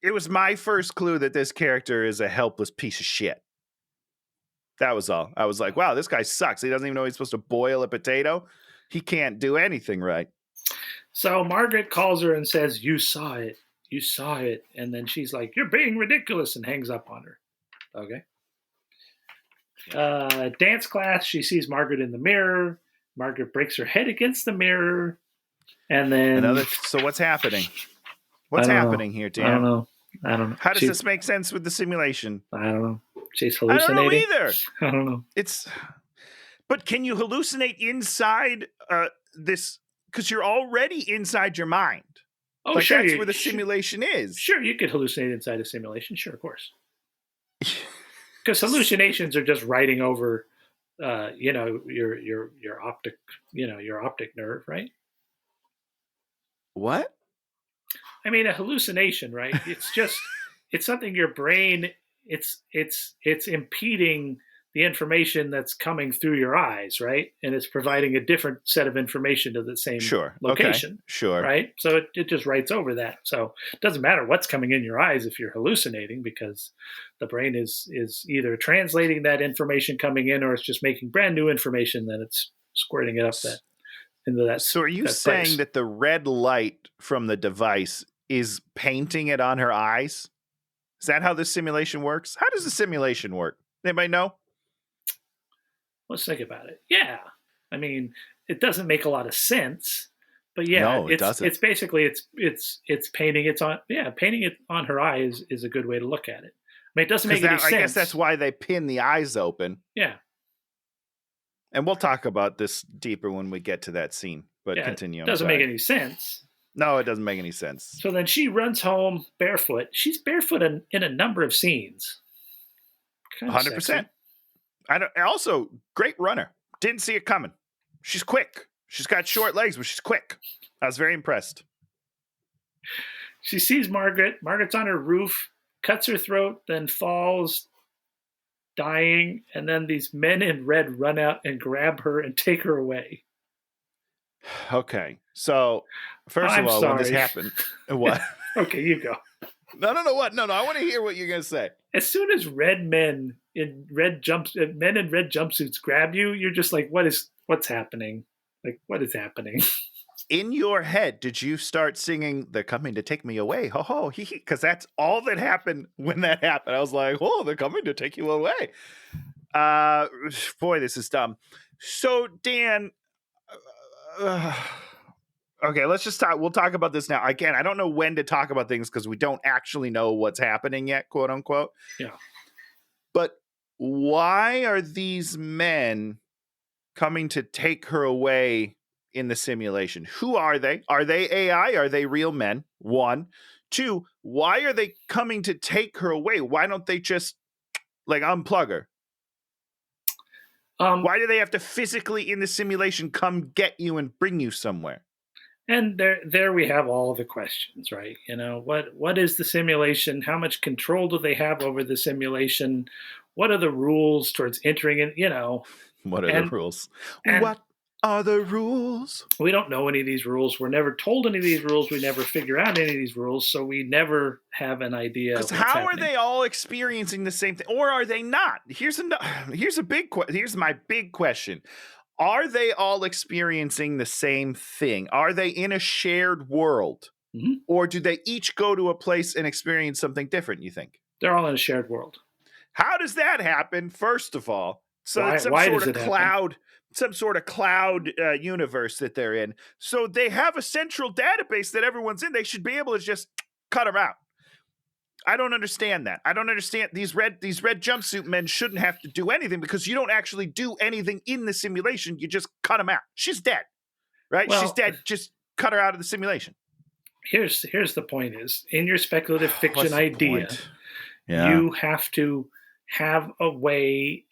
S2: it was my first clue that this character is a helpless piece of shit. That was all. I was like, wow, this guy sucks. He doesn't even know he's supposed to boil a potato. He can't do anything right.
S1: So Margaret calls her and says, "You saw it. You saw it." And then she's like, "You're being ridiculous," and hangs up on her. Okay. Dance class, she sees Margaret in the mirror. Margaret breaks her head against the mirror. And then...
S2: So what's happening? What's happening here, Dan?
S1: I don't know.
S2: How does this make sense with the simulation?
S1: I don't know. She's hallucinating.
S2: I don't know either.
S1: I don't know.
S2: But can you hallucinate inside this? Because you're already inside your mind.
S1: Oh,
S2: like
S1: sure.
S2: That's where the simulation is.
S1: Sure, you could hallucinate inside a simulation. Sure, of course. Because hallucinations are just writing over, your optic, your optic nerve, right?
S2: What?
S1: I mean, a hallucination, right? It's something your brain. It's impeding the information that's coming through your eyes, right? And it's providing a different set of information to the same location.
S2: Okay. Sure.
S1: Right? So it just writes over that. So it doesn't matter what's coming in your eyes if you're hallucinating, because the brain is either translating that information coming in, or it's just making brand new information, then it's squirting it up into that.
S2: So are you saying that the red light from the device is painting it on her eyes? Is that how this simulation works? How does the simulation work? Anybody know?
S1: Let's think about it. Yeah. I mean, it doesn't make a lot of sense, but yeah,
S2: no, it doesn't.
S1: It's basically it's painting it on her eyes is a good way to look at it. I mean, it doesn't make any sense.
S2: I guess that's why they pin the eyes open.
S1: Yeah.
S2: And we'll talk about this deeper when we get to that scene, but continue.
S1: It doesn't make any sense.
S2: No, it doesn't make any sense.
S1: So then she runs home barefoot. She's barefoot in a number of scenes.
S2: 100%. Also, great runner. Didn't see it coming. She's quick. She's got short legs, but she's quick. I was very impressed.
S1: She sees Margaret. Margaret's on her roof, cuts her throat, then falls, dying. And then these men in red run out and grab her and take her away.
S2: Okay. So, first of all, when this happened, what?
S1: Okay, you go.
S2: No, what? No, I want to hear what you're going to say.
S1: As soon as men in red jumpsuits grab you, you're just like, what's happening? Like, what is happening?
S2: In your head, did you start singing "They're coming to take me away"? Ho ho, hee hee, because that's all that happened when that happened. I was like, oh, they're coming to take you away. Boy, this is dumb. So, Dan, okay, let's just talk. We'll talk about this now. Again, I don't know when to talk about things because we don't actually know what's happening yet, quote unquote.
S1: Yeah.
S2: But why are these men coming to take her away in the simulation? Who are they? Are they AI? Are they real men? 1. 2, why are they coming to take her away? Why don't they just unplug her? Why do they have to physically in the simulation come get you and bring you somewhere?
S1: And there we have all the questions, right? What is the simulation? How much control do they have over the simulation? What are the rules towards entering it?
S2: What are the rules?
S1: And
S2: what are the rules.
S1: We don't know any of these rules. We're never told any of these rules. We never figure out any of these rules, so we never have an idea of
S2: Because
S1: what's
S2: how
S1: happening.
S2: are they all experiencing the same thing, or are they not? Here's my big question: are they all experiencing the same thing? Are they in a shared world,
S1: Mhm.
S2: or do they each go to a place and experience something different? You think?
S1: They're all in a shared world.
S2: How does that happen? First of all, so
S1: Why-
S2: it's some
S1: why
S2: sort
S1: does
S2: of
S1: it happen?
S2: cloud, universe that they're in. So they have a central database that everyone's in. They should be able to just cut them out. I don't understand that. I don't understand these red jumpsuit men shouldn't have to do anything because you don't actually do anything in the simulation. You just cut them out. She's dead, right?
S1: Well,
S2: She's dead. Just cut her out of the simulation.
S1: Here's the point: is in your speculative
S2: What's
S1: fiction
S2: the
S1: idea,
S2: point? Yeah.
S1: you have to have a way.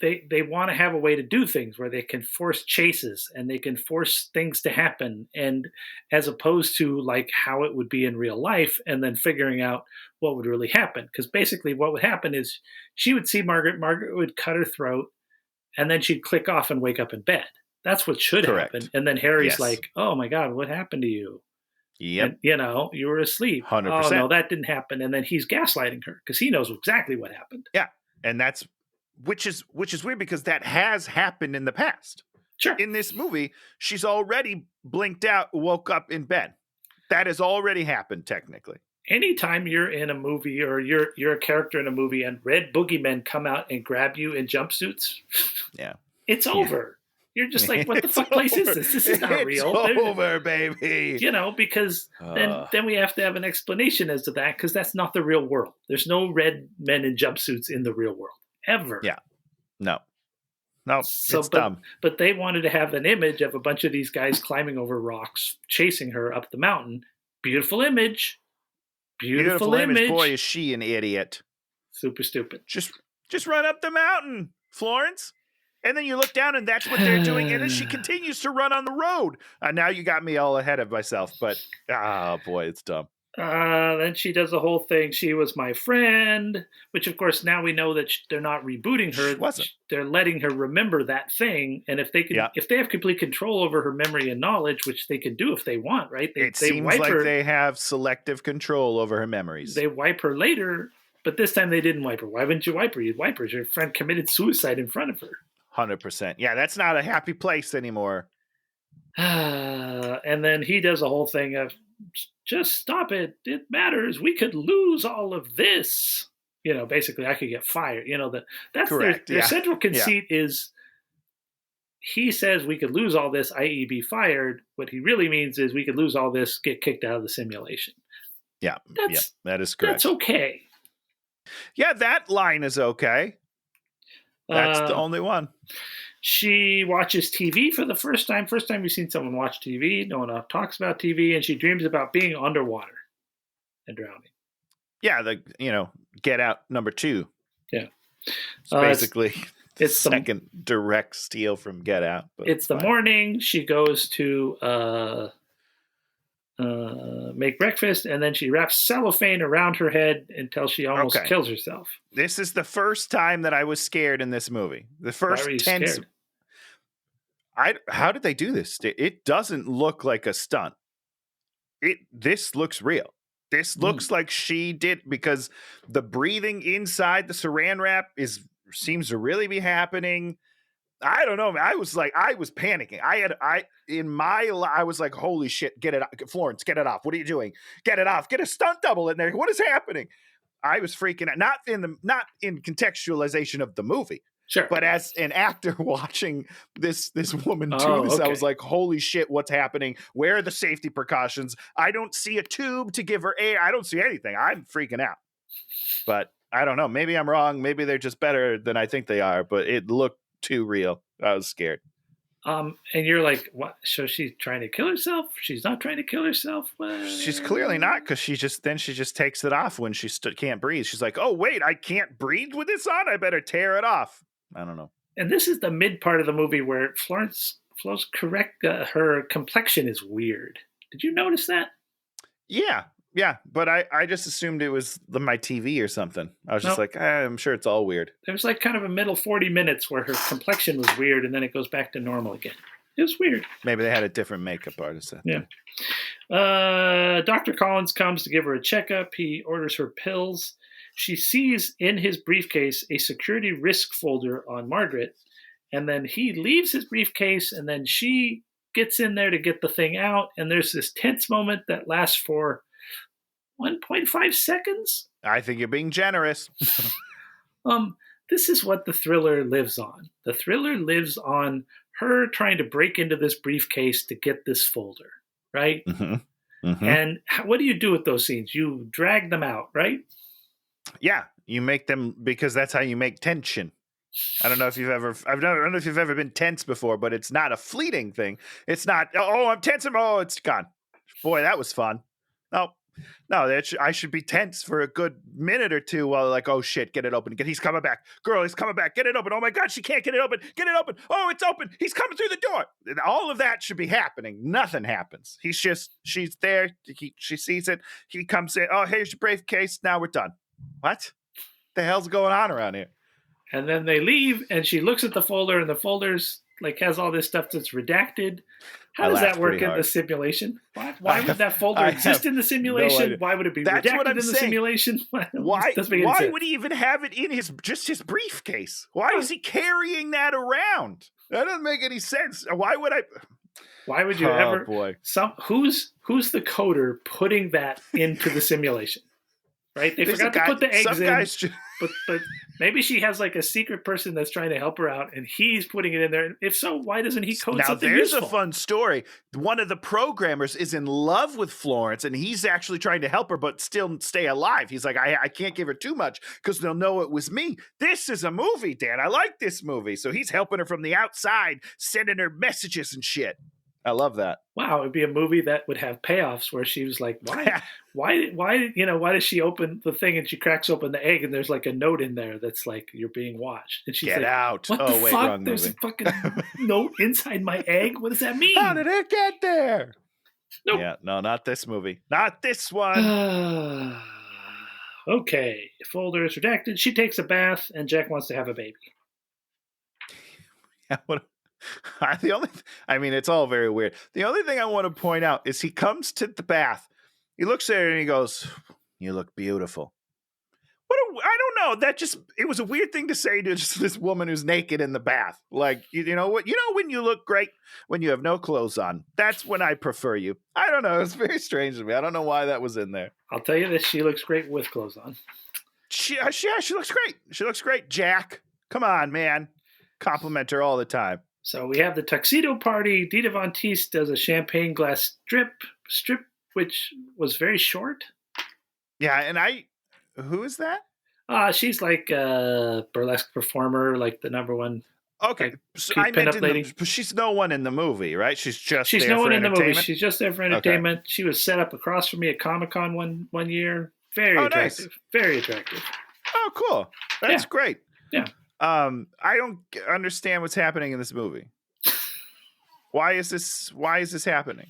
S1: They want to have a way to do things where they can force chases and they can force things to happen, and as opposed to like how it would be in real life, and then figuring out what would really happen. Because basically, what would happen is she would see Margaret. Margaret would cut her throat, and then she'd click off and wake up in bed. That's what should
S2: Correct.
S1: happen. And then Harry's
S2: Yes.
S1: like, "Oh my God, what happened to you?"
S2: Yep.
S1: And, you were asleep.
S2: 100%.
S1: Oh, no, that didn't happen. And then he's gaslighting her because he knows exactly what happened.
S2: Yeah. And that's which is weird because that has happened in the past.
S1: Sure.
S2: In this movie, she's already blinked out, woke up in bed. That has already happened technically.
S1: Anytime you're in a movie or you're a character in a movie and red boogeymen come out and grab you in jumpsuits,
S2: Yeah.
S1: it's over. You're just like, what the fuck place is this? This is not real.
S2: It's over, baby.
S1: Because then we have to have an explanation as to that because that's not the real world. There's no red men in jumpsuits in the real world ever.
S2: Yeah. No, it's dumb.
S1: But they wanted to have an image of a bunch of these guys climbing over rocks, chasing her up the mountain. Beautiful image. Beautiful image.
S2: Boy, is she an idiot.
S1: Super stupid.
S2: Just run up the mountain, Florence. And then you look down and that's what they're doing. And then she continues to run on the road. Now you got me all ahead of myself. But, boy, it's dumb.
S1: Then she does the whole thing. She was my friend, which, of course, now we know that they're not rebooting her.
S2: She wasn't.
S1: They're letting her remember that thing. And if they if they have complete control over her memory and knowledge, which they can do if they want, right?
S2: It seems like they have selective control over her memories.
S1: They wipe her later, but this time they didn't wipe her. Why wouldn't you wipe her? You'd wipe her. Your friend committed suicide in front of her.
S2: 100%. Yeah, that's not a happy place anymore.
S1: And then he does a whole thing of, just stop it. It matters. We could lose all of this. Basically, I could get fired. That's
S2: correct.
S1: Their central conceit is he says we could lose all this, i.e. be fired. What he really means is we could lose all this, get kicked out of the simulation.
S2: Yeah, that is correct.
S1: That's okay.
S2: Yeah, that line is okay. That's the only one.
S1: She watches TV for the first time. First time we've seen someone watch TV. No one talks about TV, and she dreams about being underwater and drowning.
S2: Yeah, Get Out number 2.
S1: Yeah,
S2: it's basically
S1: it's
S2: second direct steal from Get Out. But
S1: it's the morning. She goes to make breakfast, and then she wraps cellophane around her head until she almost kills herself.
S2: This is the first time that I was scared in this movie. The first 10. How did they do this? It doesn't look like a stunt. This looks real. This looks like she did, because the breathing inside the saran wrap seems to really be happening. I don't know. I was panicking. I was like, holy shit, get it off. Florence, get it off. What are you doing? Get it off. Get a stunt double in there. What is happening? I was freaking out. Not in contextualization of the movie.
S1: Sure.
S2: But as an actor watching this woman do this, I was like, holy shit, what's happening? Where are the safety precautions? I don't see a tube to give her air. I don't see anything. I'm freaking out. But I don't know. Maybe I'm wrong. Maybe they're just better than I think they are. But it looked too real. I was scared.
S1: And you're like, what? So she's trying to kill herself? She's not trying to kill herself?
S2: She's clearly not, because she just takes it off when she can't breathe. She's like, oh, wait, I can't breathe with this on? I better tear it off. I don't know.
S1: And this is the mid part of the movie where Florence correct. Her complexion is weird. Did you notice that?
S2: Yeah. But I just assumed it was my TV or something. I was just like, I'm sure it's all weird.
S1: There was like kind of a middle 40 minutes where her complexion was weird, and then it goes back to normal again. It was weird.
S2: Maybe they had a different makeup artist.
S1: Yeah. Dr. Collins comes to give her a checkup. He orders her pills. She sees in his briefcase a security risk folder on Margaret, and then he leaves his briefcase, and then she gets in there to get the thing out, and there's this tense moment that lasts for 1.5 seconds.
S2: I think you're being generous.
S1: This is what the thriller lives on. The thriller lives on her trying to break into this briefcase to get this folder, right?
S2: Mm-hmm. Mm-hmm.
S1: And what do you do with those scenes? You drag them out, right?
S2: Yeah, you make them because that's how you make tension. I don't know if you've ever been tense before, but it's not a fleeting thing. It's not, oh, I'm tense. Oh, it's gone. Boy, that was fun. No, I should be tense for a good minute or two while like, oh shit, get it open. He's coming back. Girl, he's coming back. Get it open. Oh my God, she can't get it open. Get it open. Oh, it's open. He's coming through the door. All of that should be happening. Nothing happens. She's there. She sees it. He comes in. Oh, here's your briefcase. Now we're done. What the hell's going on around here?
S1: And then they leave, and she looks at the folder, and the folder's like has all this stuff that's redacted. How does that work in the simulation? Why would that folder exist in the simulation?
S2: No,
S1: why would it be redacted in the simulation?
S2: Why would he even have it in his briefcase? Why is he carrying that around? That doesn't make any sense. Why would you ever? Boy.
S1: Who's the coder putting that into the simulation? Right? They forgot to put the eggs in. But maybe she has like a secret person that's trying to help her out, and he's putting it in there. If so, why doesn't he code something useful?
S2: Now, there's a fun story. One of the programmers is in love with Florence, and he's actually trying to help her, but still stay alive. He's like, I can't give her too much because they'll know it was me. This is a movie, Dan. I like this movie. So he's helping her from the outside, sending her messages and shit. I love that.
S1: Wow, it'd be a movie that would have payoffs where she was like, why does she open the thing and she cracks open the egg and there's like a note in there that's like, you're being watched. And she's
S2: Get
S1: like,
S2: out.
S1: What the fuck?
S2: Wrong
S1: There's
S2: movie.
S1: a fucking note inside my egg? What does that mean?
S2: How did it get there?
S1: Nope.
S2: Yeah, no, not this movie. Not this one.
S1: Okay, folder is redacted. She takes a bath and Jack wants to have a baby.
S2: Yeah, it's all very weird. The only thing I want to point out is he comes to the bath. He looks at her and he goes, "You look beautiful." I don't know. It was a weird thing to say to just this woman who's naked in the bath. Like, you know what? You know when you look great when you have no clothes on. That's when I prefer you. I don't know. It's very strange to me. I don't know why that was in there.
S1: I'll tell you this: she looks great with clothes on.
S2: She looks great. She looks great, Jack. Come on, man. Compliment her all the time.
S1: So we have the tuxedo party. Dita Von Teese does a champagne glass strip, which was very short.
S2: Yeah, and who is that?
S1: She's like a burlesque performer, like the number one.
S2: Okay, so I meant she's no one in the movie, right? She's no one in the movie.
S1: She's just there for entertainment. Okay. She was set up across from me at Comic-Con one year. Very attractive. Nice. Very attractive.
S2: Oh, cool. That's great.
S1: Yeah.
S2: I don't understand what's happening in this movie. Why is this happening?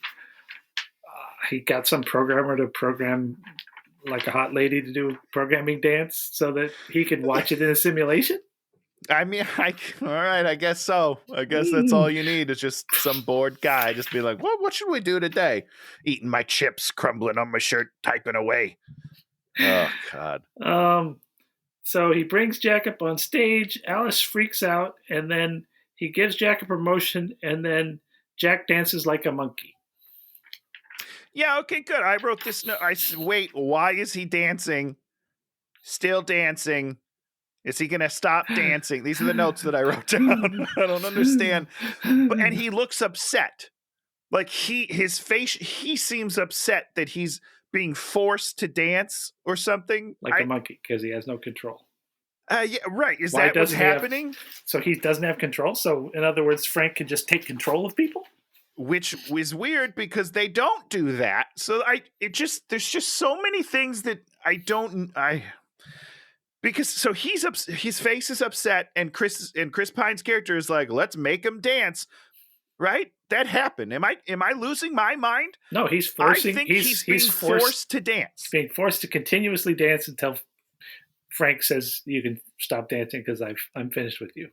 S1: He got some programmer to program like a hot lady to do programming dance so that he could watch it in a simulation.
S2: I mean, all right, I guess so. I guess that's all you need is just some bored guy just be like, what should we do today? Eating my chips, crumbling on my shirt, typing away. Oh, God.
S1: So he brings Jack up on stage. Alice freaks out, and then he gives Jack a promotion, and then Jack dances like a monkey.
S2: Yeah, okay, good. I wrote this note. Wait, why is he dancing? Still dancing. Is he going to stop dancing? These are the notes that I wrote down. I don't understand. And he looks upset. Like his face, he seems upset that he's being forced to dance or something.
S1: Like a monkey, because he has no control.
S2: Yeah, right. Is that what's happening?
S1: So he doesn't have control? So, in other words, Frank can just take control of people?
S2: Which is weird because they don't do that. So there's just so many things that his face is upset and Chris Pine's character is like, let's make him dance. Right? That happened. Am I losing my mind?
S1: No, he's forcing.
S2: I think he's being forced to dance.
S1: Being forced to continuously dance until Frank says you can stop dancing because I'm finished with you.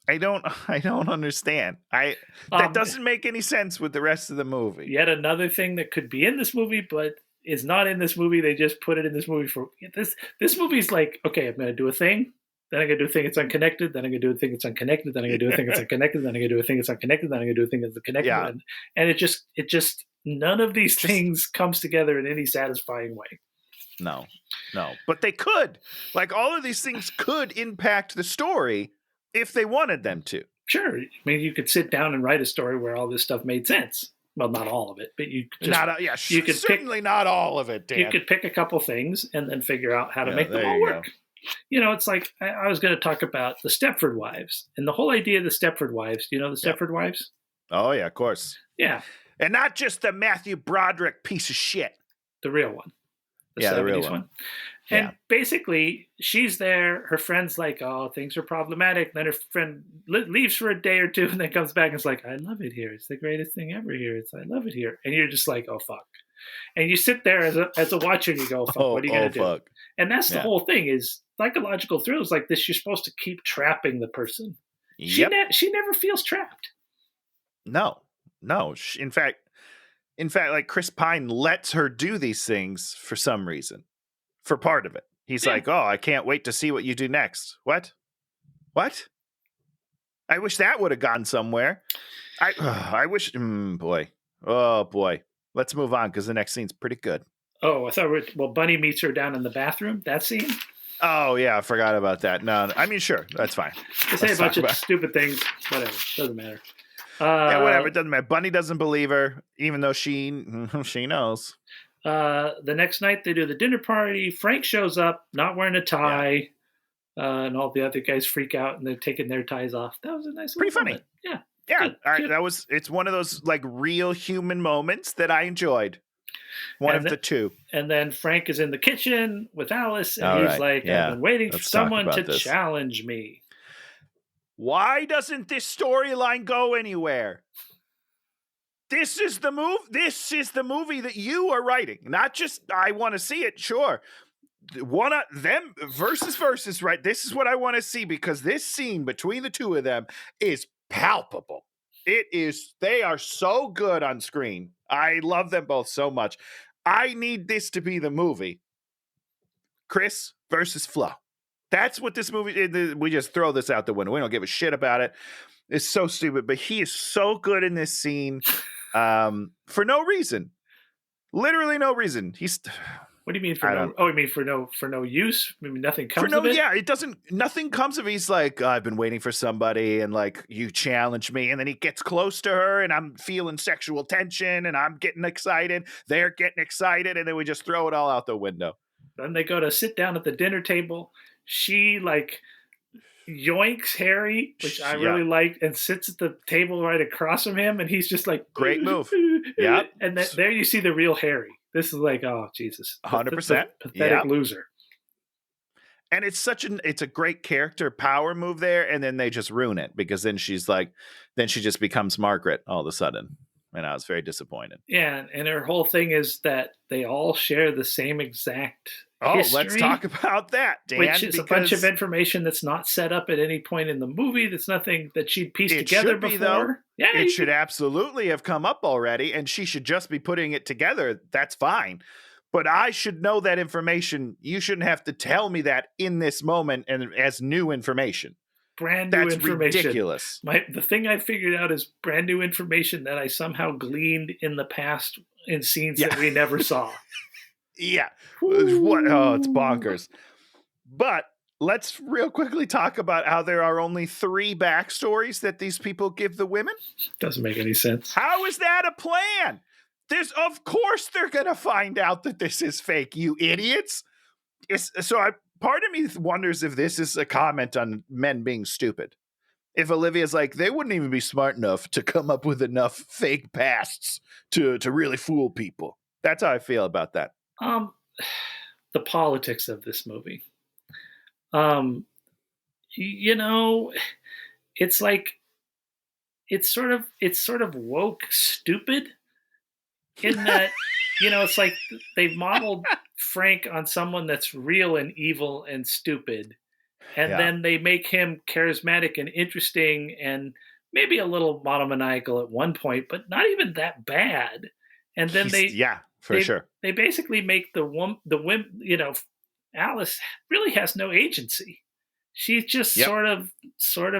S2: I don't understand. That
S1: Um,
S2: doesn't make any sense with the rest of the movie.
S1: Yet another thing that could be in this movie, but is not in this movie. They just put it in this movie for this. This movie's like, okay, I'm going to do a thing. Then I'm going to do a thing it's unconnected. Then I'm going to do a thing it's unconnected. Then I'm going to do a thing it's unconnected. Then I'm going to do a thing it's unconnected. Then I'm going to do a thing that's connected.
S2: Yeah.
S1: And it just none of these things comes together in any satisfying way.
S2: No. But they could. Like, all of these things could impact the story if they wanted them to.
S1: Sure. I mean, you could sit down and write a story where all this stuff made sense. Well, not all of it, but you just,
S2: you could certainly not all of it, Dan.
S1: You could pick a couple things and then figure out how to make them all work. Go. You know, it's like I was going to talk about the Stepford Wives and the whole idea of the Stepford Wives. Do you know the Stepford Wives?
S2: Oh, yeah, of course.
S1: Yeah.
S2: And not just the Matthew Broderick piece of shit.
S1: The real one.
S2: The real one.
S1: And basically, she's there. Her friend's like, oh, things are problematic. Then her friend leaves for a day or two and then comes back and is like, I love it here. It's the greatest thing ever here. I love it here. And you're just like, oh, fuck. And you sit there as a watcher and you go, fuck, what are you going to do? Fuck. And that's the whole thing is psychological thrills like this. You're supposed to keep trapping the person. Yep. She never feels trapped.
S2: No. In fact, like Chris Pine lets her do these things for some reason. For part of it. He's like, oh, I can't wait to see what you do next. What? I wish that would have gone somewhere. I wish, boy. Oh, boy. Let's move on because the next scene's pretty good.
S1: Oh, I thought, Bunny meets her down in the bathroom. That scene?
S2: Oh, yeah. I forgot about that. No, I mean, sure. That's fine.
S1: They say a bunch of stupid things. Whatever. Doesn't matter.
S2: Whatever. It doesn't matter. Bunny doesn't believe her, even though she knows.
S1: The next night they do the dinner party. Frank shows up, not wearing a tie, and all the other guys freak out and they're taking their ties off. That was a nice,
S2: pretty funny.
S1: Moment. Yeah,
S2: good. It's one of those like real human moments that I enjoyed. One of the two.
S1: And then Frank is in the kitchen with Alice, and he's like, "I've been waiting for someone to challenge me."
S2: Why doesn't this storyline go anywhere? This is the movie that you are writing. Not just I want to see it, sure. One of them versus, right? This is what I want to see because this scene between the two of them is palpable. It is. They are so good on screen. I love them both so much. I need this to be the movie. Chris versus Flo. That's what this movie is. We just throw this out the window. We don't give a shit about it. It's so stupid, but he is so good in this scene for no reason. Literally no reason.
S1: What do you mean for no? Oh, you mean for no use? I mean, nothing comes of it?
S2: Yeah, it doesn't. Nothing comes of it. He's like, I've been waiting for somebody, and like you challenge me, and then he gets close to her, and I'm feeling sexual tension, and I'm getting excited. They're getting excited, and then we just throw it all out the window.
S1: Then they go to sit down at the dinner table. She like yoinks Harry, which I really liked, and sits at the table right across from him, and he's just like,
S2: great move. Yeah,
S1: and then there you see the real Harry. This is like, oh Jesus,
S2: 100%
S1: pathetic loser.
S2: And it's a great character power move there, and then they just ruin it because then she just becomes Margaret all of a sudden, and I was very disappointed.
S1: Yeah, and her whole thing is that they all share the same exact.
S2: History, let's talk about that, Dan.
S1: Which is a bunch of information that's not set up at any point in the movie. That's nothing that she'd pieced together before.
S2: Though. Yeah, it should absolutely have come up already, and she should just be putting it together. That's fine. But I should know that information. You shouldn't have to tell me that in this moment and as new information.
S1: Brand new information.
S2: That's ridiculous.
S1: The thing I figured out is brand new information that I somehow gleaned in the past in scenes that we never saw.
S2: Yeah. What? Oh, it's bonkers. But let's real quickly talk about how there are only 3 backstories that these people give the women.
S1: Doesn't make any sense.
S2: How is that a plan? Of course they're going to find out that this is fake, you idiots. Part of me wonders if this is a comment on men being stupid. If Olivia's like, they wouldn't even be smart enough to come up with enough fake pasts to really fool people. That's how I feel about that.
S1: The politics of this movie. It's like it's sort of woke stupid in that it's like they've modeled Frank on someone that's real and evil and stupid, And then they make him charismatic and interesting and maybe a little monomaniacal at one point, but not even that bad. And then
S2: sure.
S1: They basically make the women, Alice really has no agency. She just sort of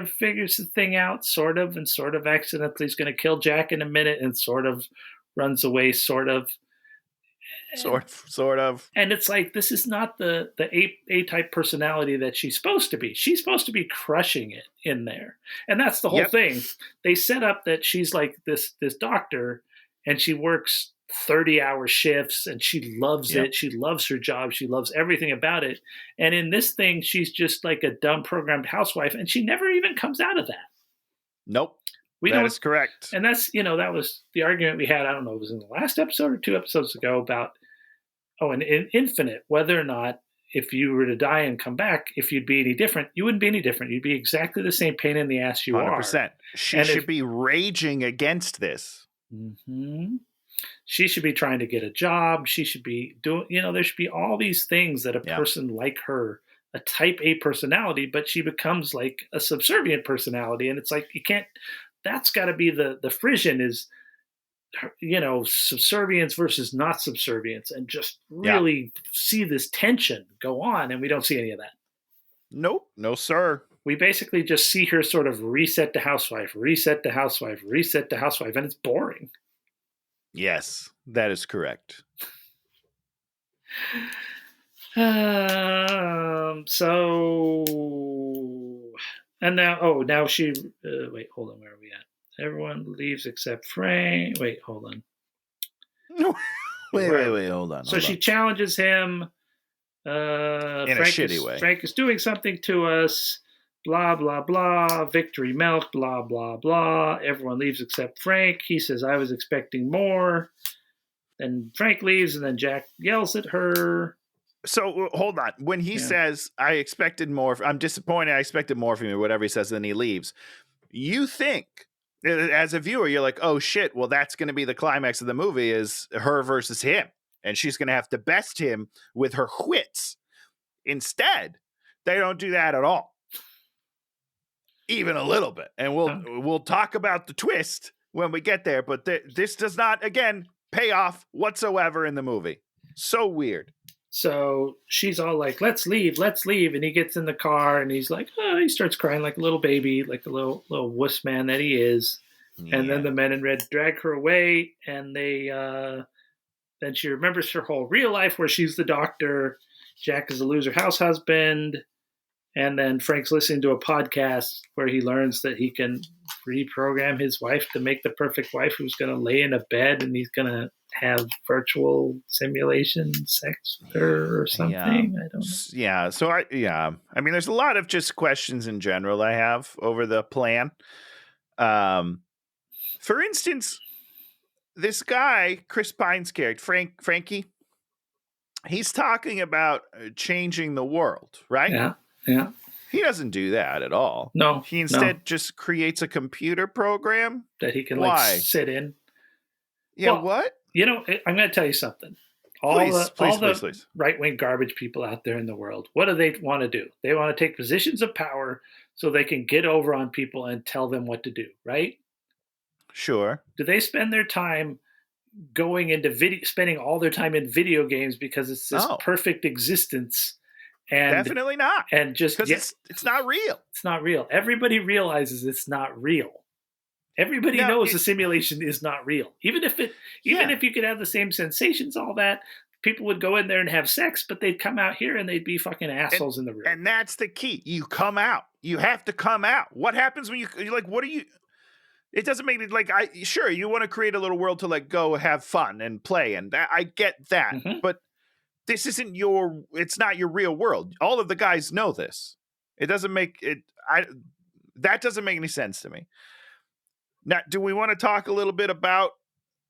S1: figures the thing out, and sort of accidentally is going to kill Jack in a minute and sort of runs away, sort of. And it's like, this is not the A-type personality that she's supposed to be. She's supposed to be crushing it in there. And that's the whole thing. They set up that she's like this doctor and she works 30-hour shifts and she loves it. She loves her job. She loves everything about it. And in this thing, she's just like a dumb programmed housewife and she never even comes out of that.
S2: Nope. That is correct.
S1: And that's, that was the argument we had. I don't know, it was in the last episode or 2 episodes ago about, in Infinite, whether or not if you were to die and come back, if you'd be any different. You wouldn't be any different. You'd be exactly the same pain in the ass you
S2: 100%.
S1: are.
S2: She should be raging against this.
S1: Mm-hmm. She should be trying to get a job. She should be doing, there should be all these things that a person like her, a type A personality, but she becomes like a subservient personality. And it's like, you can't, that's got to be the frisson is, subservience versus not subservience, and just really see this tension go on. And we don't see any of that.
S2: Nope. No, sir.
S1: We basically just see her sort of reset to housewife, reset to housewife, reset to housewife. And it's boring.
S2: Yes, that is correct.
S1: So, and now she, wait, hold on. Where are we at? Everyone leaves except Frank. Wait, hold on.
S2: Wait, hold on.
S1: So she challenges him.
S2: In a shitty way.
S1: Frank is doing something to us. Blah, blah, blah. Victory milk. Blah, blah, blah. Everyone leaves except Frank. He says, I was expecting more. Then Frank leaves, and then Jack yells at her.
S2: So hold on. When he says, I expected more, I'm disappointed, I expected more from you, whatever he says, then he leaves. You think, as a viewer, you're like, oh shit, well, that's going to be the climax of the movie is her versus him. And she's going to have to best him with her wits. Instead, they don't do that at all. Even a little bit. And we'll talk about the twist when we get there. But this does not, again, pay off whatsoever in the movie. So weird.
S1: So she's all like, let's leave. And he gets in the car and he's like, he starts crying like a little baby, like a little wuss man that he is. Yeah. And then the men in red drag her away. And then she remembers her whole real life where she's the doctor. Jack is a loser house husband. And then Frank's listening to a podcast where he learns that he can reprogram his wife to make the perfect wife who's going to lay in a bed and he's going to have virtual simulation sex with her or something. I don't know.
S2: Yeah. So I mean, there's a lot of just questions in general I have over the plan. For instance, this guy, Chris Pine's character, Frankie, he's talking about changing the world, right?
S1: Yeah.
S2: He doesn't do that at all.
S1: No.
S2: He instead just creates a computer program
S1: that he can sit in.
S2: Yeah, well, what?
S1: I'm going to tell you something. All the right-wing garbage people out there in the world, what do they want to do? They want to take positions of power so they can get over on people and tell them what to do, right?
S2: Sure.
S1: Do they spend their time going into spending all their time in video games because it's this perfect existence? And
S2: definitely not.
S1: And just
S2: because it's not real.
S1: It's not real. Everybody realizes it's not real. Everybody knows the simulation is not real. Even if you could have the same sensations, all that, people would go in there and have sex, but they'd come out here and they'd be fucking assholes in the room.
S2: And that's the key. You come out. You have to come out. What happens when you're like, what are you? It doesn't make it like sure you want to create a little world to like go have fun and play, and I get that, but this isn't it's not your real world. All of the guys know this. It doesn't make it. That doesn't make any sense to me. Now, do we want to talk a little bit about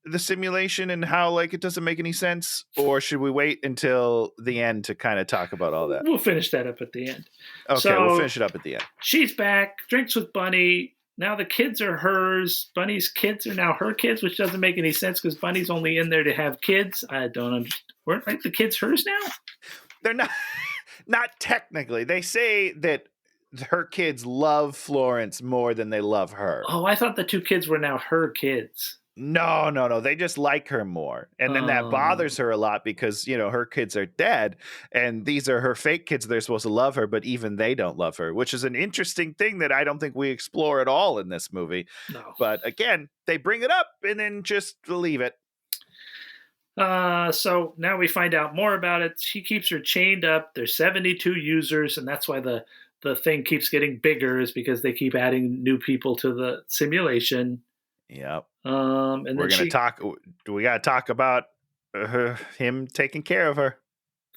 S2: the simulation and how like it doesn't make any sense, or should we wait until the end to kind of talk about all that?
S1: We'll finish that up at the end.
S2: Okay, so, we'll finish it up at the end.
S1: She's back, drinks with Bunny. Now the kids are hers. Bunny's kids are now her kids, which doesn't make any sense because Bunny's only in there to have kids. I don't understand. Weren't the kids hers now?
S2: They're not. Not technically. They say that her kids love Florence more than they love her.
S1: Oh, I thought the two kids were now her kids.
S2: No. They just like her more. And then that bothers her a lot because, her kids are dead and these are her fake kids. They're supposed to love her, but even they don't love her, which is an interesting thing that I don't think we explore at all in this movie.
S1: No.
S2: But again, they bring it up and then just leave it.
S1: So now we find out more about it. She keeps her chained up. There's 72 users, and that's why the thing keeps getting bigger, is because they keep adding new people to the simulation.
S2: Yep.
S1: And
S2: we're gonna talk. We gotta talk about him taking care of her.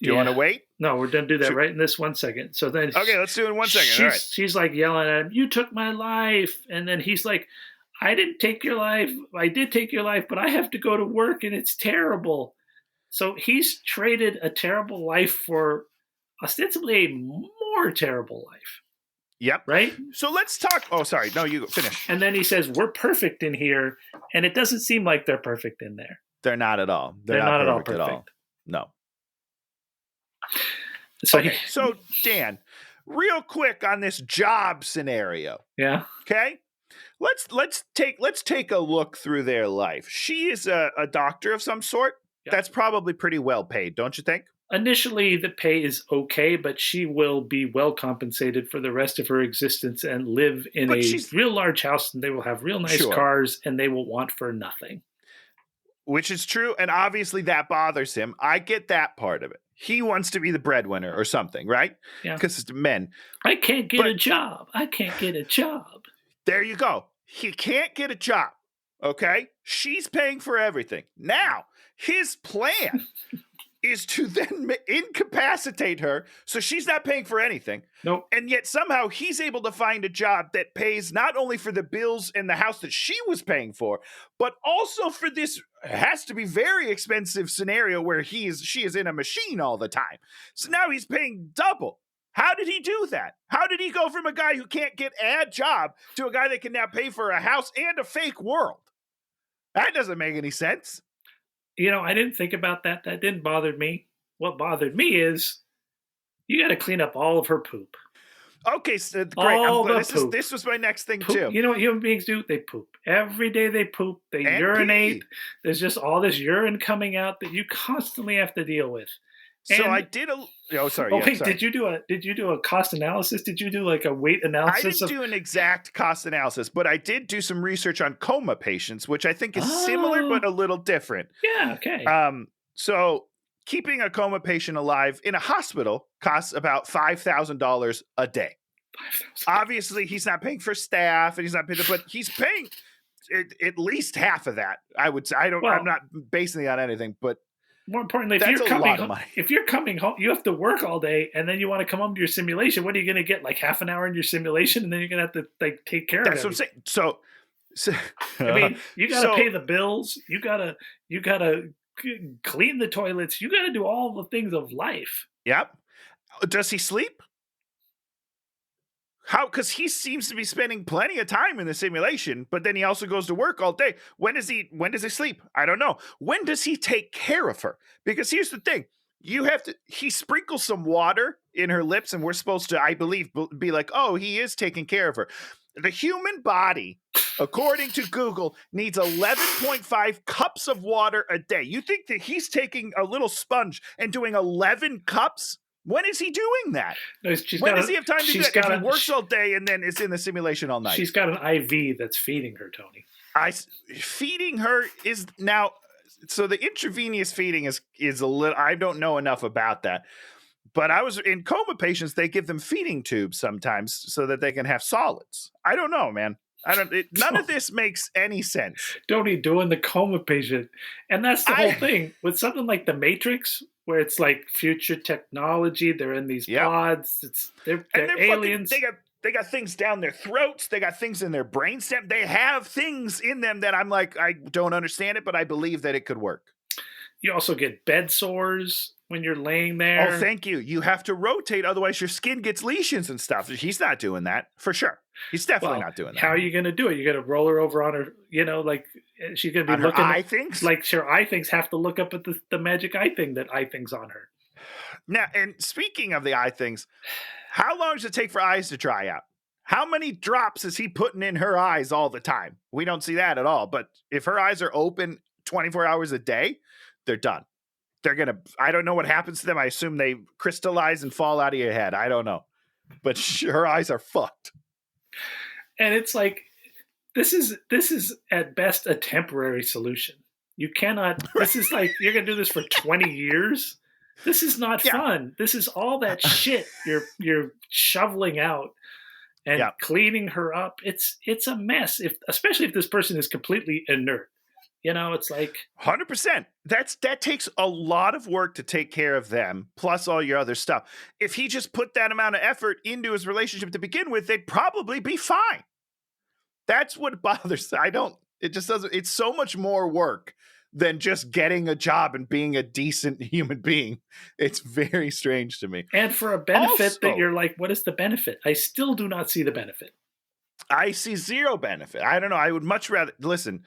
S2: Do you want to wait?
S1: No, we're gonna do that right in this 1 second. So then,
S2: okay, let's do it in 1 second. All right.
S1: She's like yelling at him, "You took my life," and then he's like, "I didn't take your life. I did take your life, but I have to go to work, and it's terrible." So he's traded a terrible life for ostensibly a more terrible life.
S2: Yep.
S1: Right?
S2: So let's talk. Oh, sorry. No, you finish.
S1: And then he says, "We're perfect in here," and it doesn't seem like they're perfect in there.
S2: They're not at all.
S1: They're not at all perfect.
S2: No.
S1: So
S2: okay. So Dan, real quick on this job scenario.
S1: Yeah.
S2: Okay. Let's take a look through their life. She is a doctor of some sort. Yep. That's probably pretty well paid, don't you think?
S1: Initially, the pay is okay, but she will be well compensated for the rest of her existence and live in a real large house, and they will have real nice cars, and they will want for nothing.
S2: Which is true, and obviously that bothers him. I get that part of it. He wants to be the breadwinner or something, right?
S1: Yeah.
S2: Because it's men.
S1: I can't get a job. I can't get a job.
S2: There you go. He can't get a job, okay? She's paying for everything. Now, his plan is to then incapacitate her so she's not paying for anything.
S1: Nope.
S2: And yet somehow he's able to find a job that pays not only for the bills and the house that she was paying for, but also for this has to be very expensive scenario where she is in a machine all the time. So now he's paying double. How did he do that? How did he go from a guy who can't get a job to a guy that can now pay for a house and a fake world? That doesn't make any sense.
S1: I didn't think about that. That didn't bother me. What bothered me is you got to clean up all of her poop.
S2: Okay, so great. This was my next thing
S1: poop.
S2: too.
S1: You know what human beings do? They poop. Every day they poop. They urinate. There's just all this urine coming out that you constantly have to deal with.
S2: So I did a. Oh, sorry.
S1: Sorry.
S2: Did
S1: you do a cost analysis? Did you do like a weight analysis?
S2: I didn't do an exact cost analysis, but I did do some research on coma patients, which I think is similar but a little different.
S1: Yeah. Okay.
S2: So keeping a coma patient alive in a hospital costs about $5,000 a day. Obviously, he's not paying for staff, and he's not paying, but he's paying at least half of that. I would say. I'm not basing it on anything, but.
S1: More importantly, if you're coming home, you have to work all day, and then you want to come home to your simulation. What are you going to get? Like half an hour in your simulation, and then you're going to have to take care of it.
S2: That's what I'm saying. So
S1: I mean, you got to pay the bills. You gotta clean the toilets. You got to do all the things of life.
S2: Yep. Does he sleep? How? Because he seems to be spending plenty of time in the simulation, but then he also goes to work all day. When does he sleep? I don't know. When does he take care of her? Because here's the thing. He sprinkles some water in her lips, and we're supposed to, I believe, be like, oh, he is taking care of her. The human body, according to Google, needs 11.5 cups of water a day. You think that he's taking a little sponge and doing 11 cups? When is he doing that?
S1: No,
S2: when does he have time to do that? If he works all day and then is in the simulation all night.
S1: She's got an IV that's feeding her, Tony.
S2: Feeding her is now. So the intravenous feeding is a little. I don't know enough about that. But I was in coma patients. They give them feeding tubes sometimes so that they can have solids. I don't know, man. None of this makes any sense.
S1: Tony doing the coma patient, and that's the whole thing with something like the Matrix, where it's like future technology. They're in these pods. They're aliens.
S2: They got things down their throats. They got things in their brainstem. They have things in them that I'm like, I don't understand it, but I believe that it could work.
S1: You also get bed sores when you're laying there.
S2: Oh, thank you. You have to rotate, otherwise your skin gets lesions and stuff. He's not doing that, for sure. He's definitely not doing that.
S1: How are you going to do it? You're going to roll her over on her, like she's going to be
S2: on
S1: looking
S2: her eye things?
S1: Like her eye things have to look up at the magic eye thing that eye thing's on her.
S2: Now, and speaking of the eye things, how long does it take for eyes to dry out? How many drops is he putting in her eyes all the time? We don't see that at all. But if her eyes are open 24 hours a day, they're done. I don't know what happens to them. I assume they crystallize and fall out of your head. I don't know. But her eyes are fucked.
S1: And it's like, this is at best a temporary solution. You cannot, this is like, you're going to do this for 20 years. This is not fun. This is all that shit you're shoveling out and cleaning her up. It's a mess. Especially if this person is completely inert. It's like
S2: 100%. That takes a lot of work to take care of them, plus all your other stuff. If he just put that amount of effort into his relationship to begin with, they'd probably be fine. That's what bothers. It just doesn't. It's so much more work than just getting a job and being a decent human being. It's very strange to me.
S1: And for a benefit that you're like, what is the benefit? I still do not see the benefit.
S2: I see zero benefit. I don't know. I would much rather listen.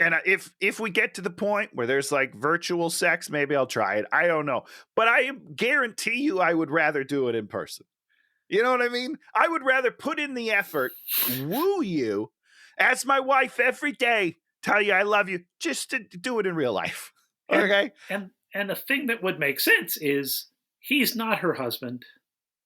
S2: And if we get to the point where there's like virtual sex, maybe I'll try it. I don't know. But I guarantee you I would rather do it in person. You know what I mean? I would rather put in the effort, woo you, as my wife every day, tell you I love you, just to do it in real life. Okay?
S1: And the thing that would make sense is he's not her husband.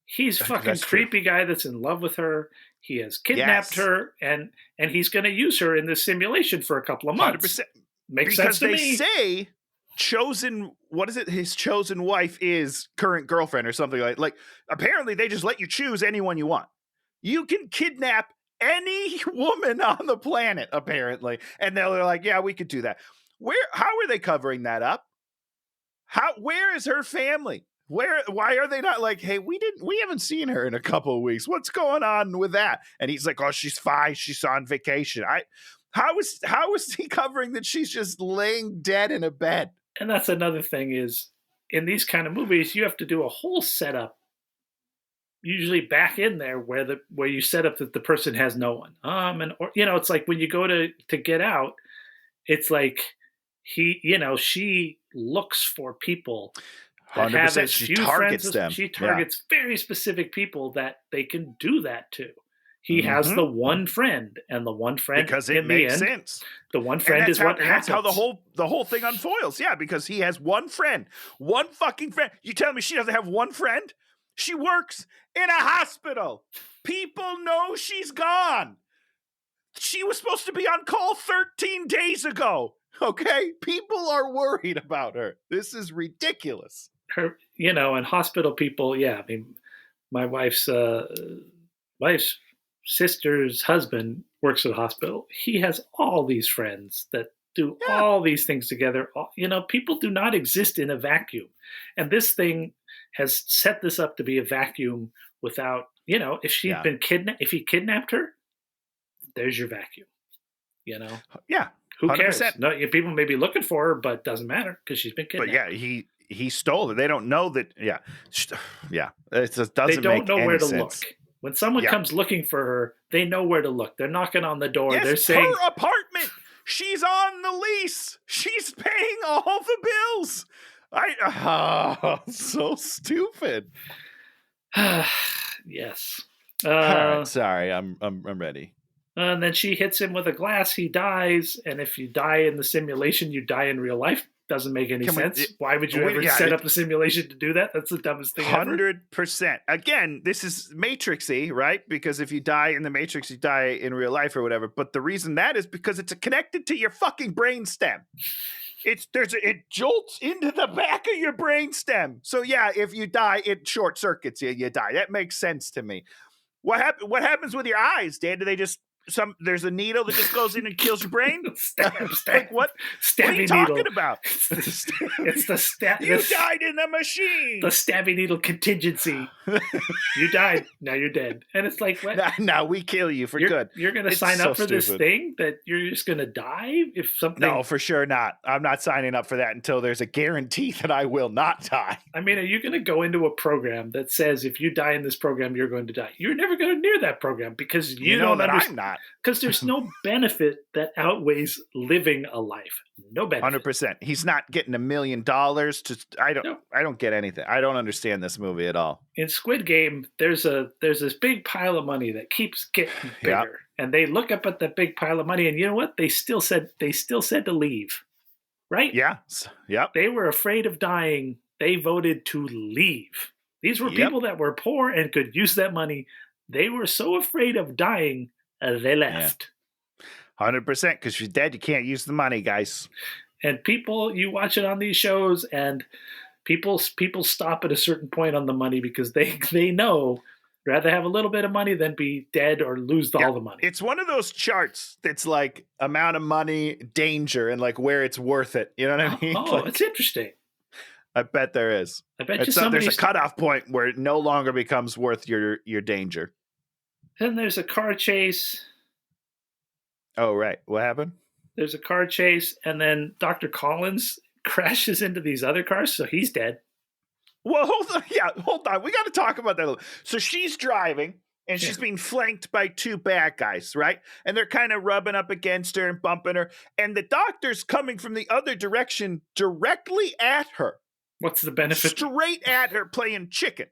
S1: He's fucking creepy guy that's in love with her. He has kidnapped her, and he's going to use her in this simulation for a couple of months.
S2: 100%.
S1: Makes sense to me.
S2: Because they say his chosen wife is current girlfriend or something like apparently they just let you choose anyone you want. You can kidnap any woman on the planet, apparently. And they're like, yeah, we could do that. How are they covering that up? Where is her family? Why are they not like, hey, we haven't seen her in a couple of weeks. What's going on with that? And he's like, oh, she's fine. She's on vacation. How is he covering that she's just laying dead in a bed?
S1: And that's another thing is in these kind of movies, you have to do a whole setup. Usually back in there where you set up that the person has no one. It's like when you go to Get Out, it's like she looks for people.
S2: 100%. She targets them.
S1: She targets very specific people that they can do that to. He has the one friend, and the one friend
S2: because it makes sense.
S1: The one friend is what happens.
S2: That's how the whole thing unfoils. Yeah, because he has one friend, one fucking friend. You tell me she doesn't have one friend? She works in a hospital. People know she's gone. She was supposed to be on call 13 days ago. Okay, people are worried about her. This is ridiculous.
S1: Her, and hospital people. Yeah, I mean, my wife's sister's husband works at a hospital. He has all these friends that do all these things together. People do not exist in a vacuum, and this thing has set this up to be a vacuum without. If she'd been kidnapped, if he kidnapped her, there's your vacuum.
S2: Yeah.
S1: Who cares? No, people may be looking for her, but it doesn't matter because she's been kidnapped.
S2: But yeah, he stole her. They don't know that. Yeah. It just doesn't make any sense.
S1: They don't know where to look. When someone comes looking for her, they know where to look. They're knocking on the door.
S2: Yes,
S1: they're saying,
S2: her apartment. She's on the lease. She's paying all the bills. So stupid.
S1: Yes.
S2: All right, sorry, I'm ready.
S1: And then she hits him with a glass. He dies. And if you die in the simulation, you die in real life. Doesn't make any sense. Why would you ever set up a simulation to do that? That's the dumbest thing
S2: 100%. Again, this is Matrixy, right? Because if you die in the Matrix, you die in real life or whatever. But the reason that is because it's connected to your fucking brain stem. It jolts into the back of your brain stem. So yeah, if you die, it short circuits you. You die. That makes sense to me. What happens with your eyes, Dan? Do they just there's a needle that just goes in and kills your brain?
S1: Stab.
S2: Like what? What are you talking about?
S1: It's the stab.
S2: You died in the machine.
S1: The stabby needle contingency. You died. Now you're dead. And it's like, what?
S2: Now we kill you for good.
S1: You're going to sign up for this thing that you're just going to die if something.
S2: No, for sure not. I'm not signing up for that until there's a guarantee that I will not die.
S1: I mean, are you going to go into a program that says if you die in this program, you're going to die? You're never going to near that program because you don't understand.
S2: not.
S1: Because there's no benefit that outweighs living a life. No benefit.
S2: 100%. He's not getting $1 million to. I don't get anything. I don't understand this movie at all.
S1: In Squid Game, there's this big pile of money that keeps getting bigger,
S2: Yeah.
S1: and they look up at that big pile of money, and you know what? They still said to leave, right?
S2: Yeah. Yep.
S1: They were afraid of dying. They voted to leave. These were people that were poor and could use that money. They were so afraid of dying, they left.
S2: 100%. Because if you're dead, you can't use the money, guys.
S1: And people, you watch it on these shows, and people stop at a certain point on the money because they know rather have a little bit of money than be dead or lose all the money.
S2: It's one of those charts that's like amount of money, danger, and like where it's worth it. You know what I mean?
S1: Oh,
S2: Like,
S1: it's interesting.
S2: I bet there is.
S1: I bet you
S2: There's a cutoff point where it no longer becomes worth your danger.
S1: Then there's a car chase.
S2: Oh, right. What happened?
S1: There's a car chase, and then Dr. Collins crashes into these other cars, so he's dead.
S2: Well, hold on. We got to talk about that a little. So she's driving, and she's being flanked by two bad guys, right? And they're kind of rubbing up against her and bumping her. And the doctor's coming from the other direction directly at her.
S1: What's the benefit?
S2: Straight at her playing chicken.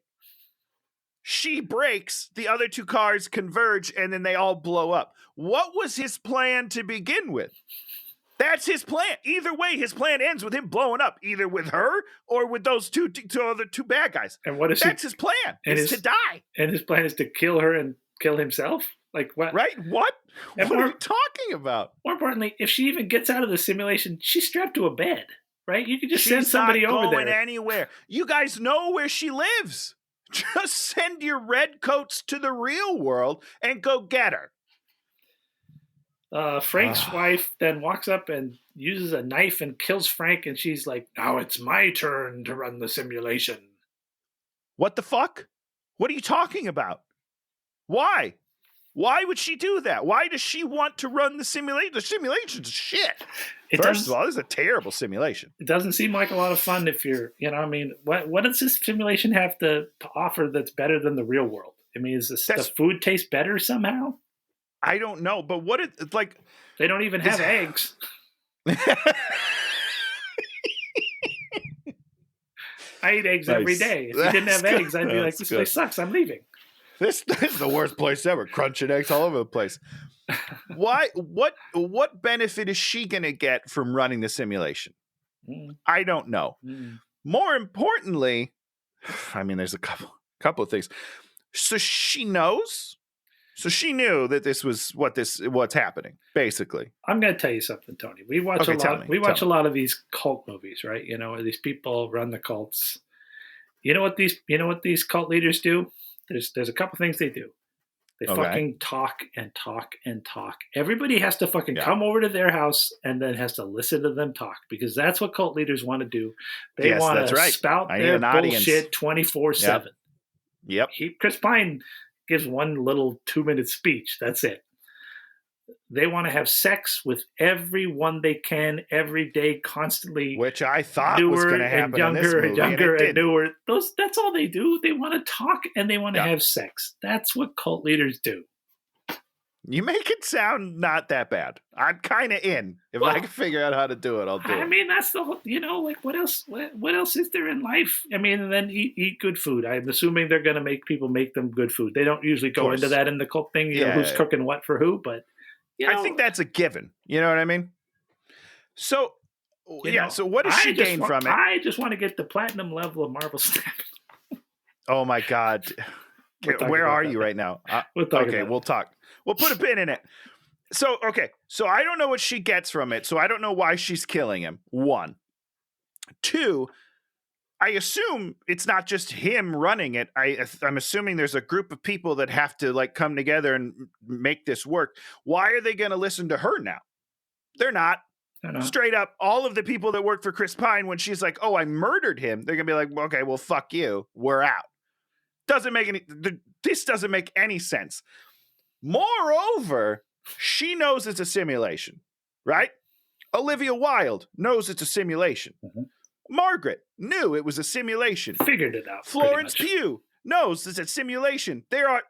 S2: She breaks, the other two cars converge, and then they all blow up. What was his plan to begin with? That's his plan. Either way, his plan ends with him blowing up, either with her or with those two other bad guys.
S1: And what is
S2: That's his plan, is to die.
S1: And his plan is to kill her and kill himself? Like what?
S2: Right? What?
S1: And
S2: what are you talking about?
S1: More importantly, if she even gets out of the simulation, she's strapped to a bed, right? You could just
S2: She's
S1: send somebody
S2: not
S1: over
S2: going
S1: there.
S2: Anywhere. You guys know where she lives. Just send your red coats to the real world and go get her.
S1: Frank's wife then walks up and uses a knife and kills Frank, and she's like, now it's my turn to run the simulation.
S2: What the fuck? What are you talking about? Why? Why would she do that? Why does she want to run the simulation? The simulation's shit. First of all, this is a terrible simulation.
S1: It doesn't seem like a lot of fun if you're, what does this simulation have to offer that's better than the real world? I mean, the food taste better somehow?
S2: I don't know, but it's like...
S1: They don't even have eggs. I eat eggs every day. If you didn't have eggs, I'd be like, this place sucks. I'm leaving.
S2: This is the worst place ever. Crunching eggs all over the place. Why? What benefit is she going to get from running the simulation? I don't know. More importantly, I mean, there's a couple of things. So she knows. So she knew that this was what's happening. Basically,
S1: I'm going to tell you something, Tony. We watch a lot of these cult movies, right? You know, these people run the cults. You know what these cult leaders do? There's a couple things they do. They fucking talk and talk and talk. Everybody has to fucking come over to their house and then has to listen to them talk, because that's what cult leaders want to do. They want to spout their bullshit 24/7.
S2: Yep.
S1: Chris Pine gives one little 2-minute speech. That's it. They want to have sex with everyone they can every day, constantly.
S2: Which I thought was going to happen
S1: younger
S2: in this movie,
S1: and younger
S2: and
S1: newer. That's all they do. They want to talk and they want to have sex. That's what cult leaders do.
S2: You make it sound not that bad. I'm kind of in. If I can figure out how to do it, I'll do it.
S1: I mean, that's the whole, like what else? What else is there in life? I mean, and then eat good food. I'm assuming they're going to make people make them good food. They don't usually go into that in the cult thing. You know, who's cooking what for who, but.
S2: I think that's a given. You know what I mean? So, so what does she gain from it?
S1: I just want to get the platinum level of Marvel Snap.
S2: Oh, my God. Where are you right now? We'll talk. We'll put a pin in it. So, So I don't know what she gets from it. So I don't know why she's killing him. 1. 2, I assume it's not just him running it. I'm assuming there's a group of people that have to come together and make this work. Why are they going to listen to her now? They're not. Straight up, all of the people that work for Chris Pine, when she's like, "Oh, I murdered him," they're going to be like, "Okay, well, fuck you. We're out." This doesn't make any sense. Moreover, she knows it's a simulation, right? Olivia Wilde knows it's a simulation. Mm-hmm. Margaret knew it was a simulation.
S1: Figured it out.
S2: Florence Pugh knows it's a simulation. There are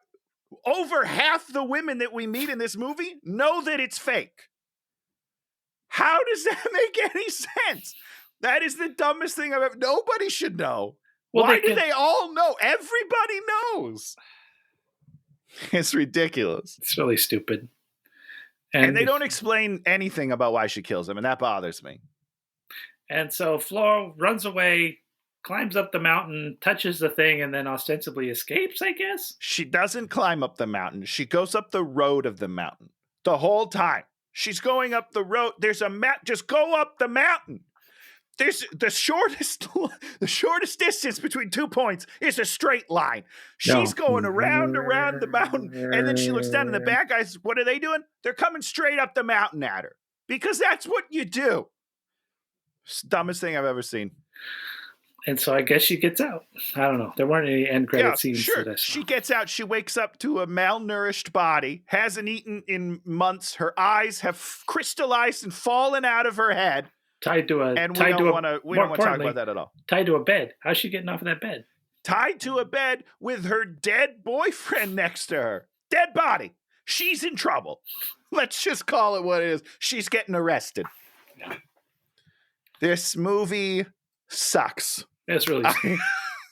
S2: Over half the women that we meet in this movie know that it's fake. How does that make any sense? That is the dumbest thing I've ever. Nobody should know.
S1: Well,
S2: Why do they all know? Everybody knows. It's ridiculous.
S1: It's really stupid.
S2: And they don't explain anything about why she kills him, and that bothers me.
S1: And so Flo runs away, climbs up the mountain, touches the thing, and then ostensibly escapes, I guess?
S2: She doesn't climb up the mountain. She goes up the road of the mountain the whole time. She's going up the road. There's a map. Just go up the mountain. There's the shortest distance between 2 points is a straight line. She's going around the mountain, and then she looks down, and the bad guys, what are they doing? They're coming straight up the mountain at her because that's what you do. It's the dumbest thing I've ever seen.
S1: And so I guess she gets out. I don't know. There weren't any end credit scenes.
S2: Sure. She gets out. She wakes up to a malnourished body, hasn't eaten in months. Her eyes have crystallized and fallen out of her head.
S1: Tied to a
S2: and we don't want to talk about that at all.
S1: Tied to a bed. How's she getting off of that bed?
S2: Tied to a bed with her dead boyfriend next to her. Dead body. She's in trouble. Let's just call it what it is. She's getting arrested.
S1: Yeah.
S2: This movie sucks.
S1: It's really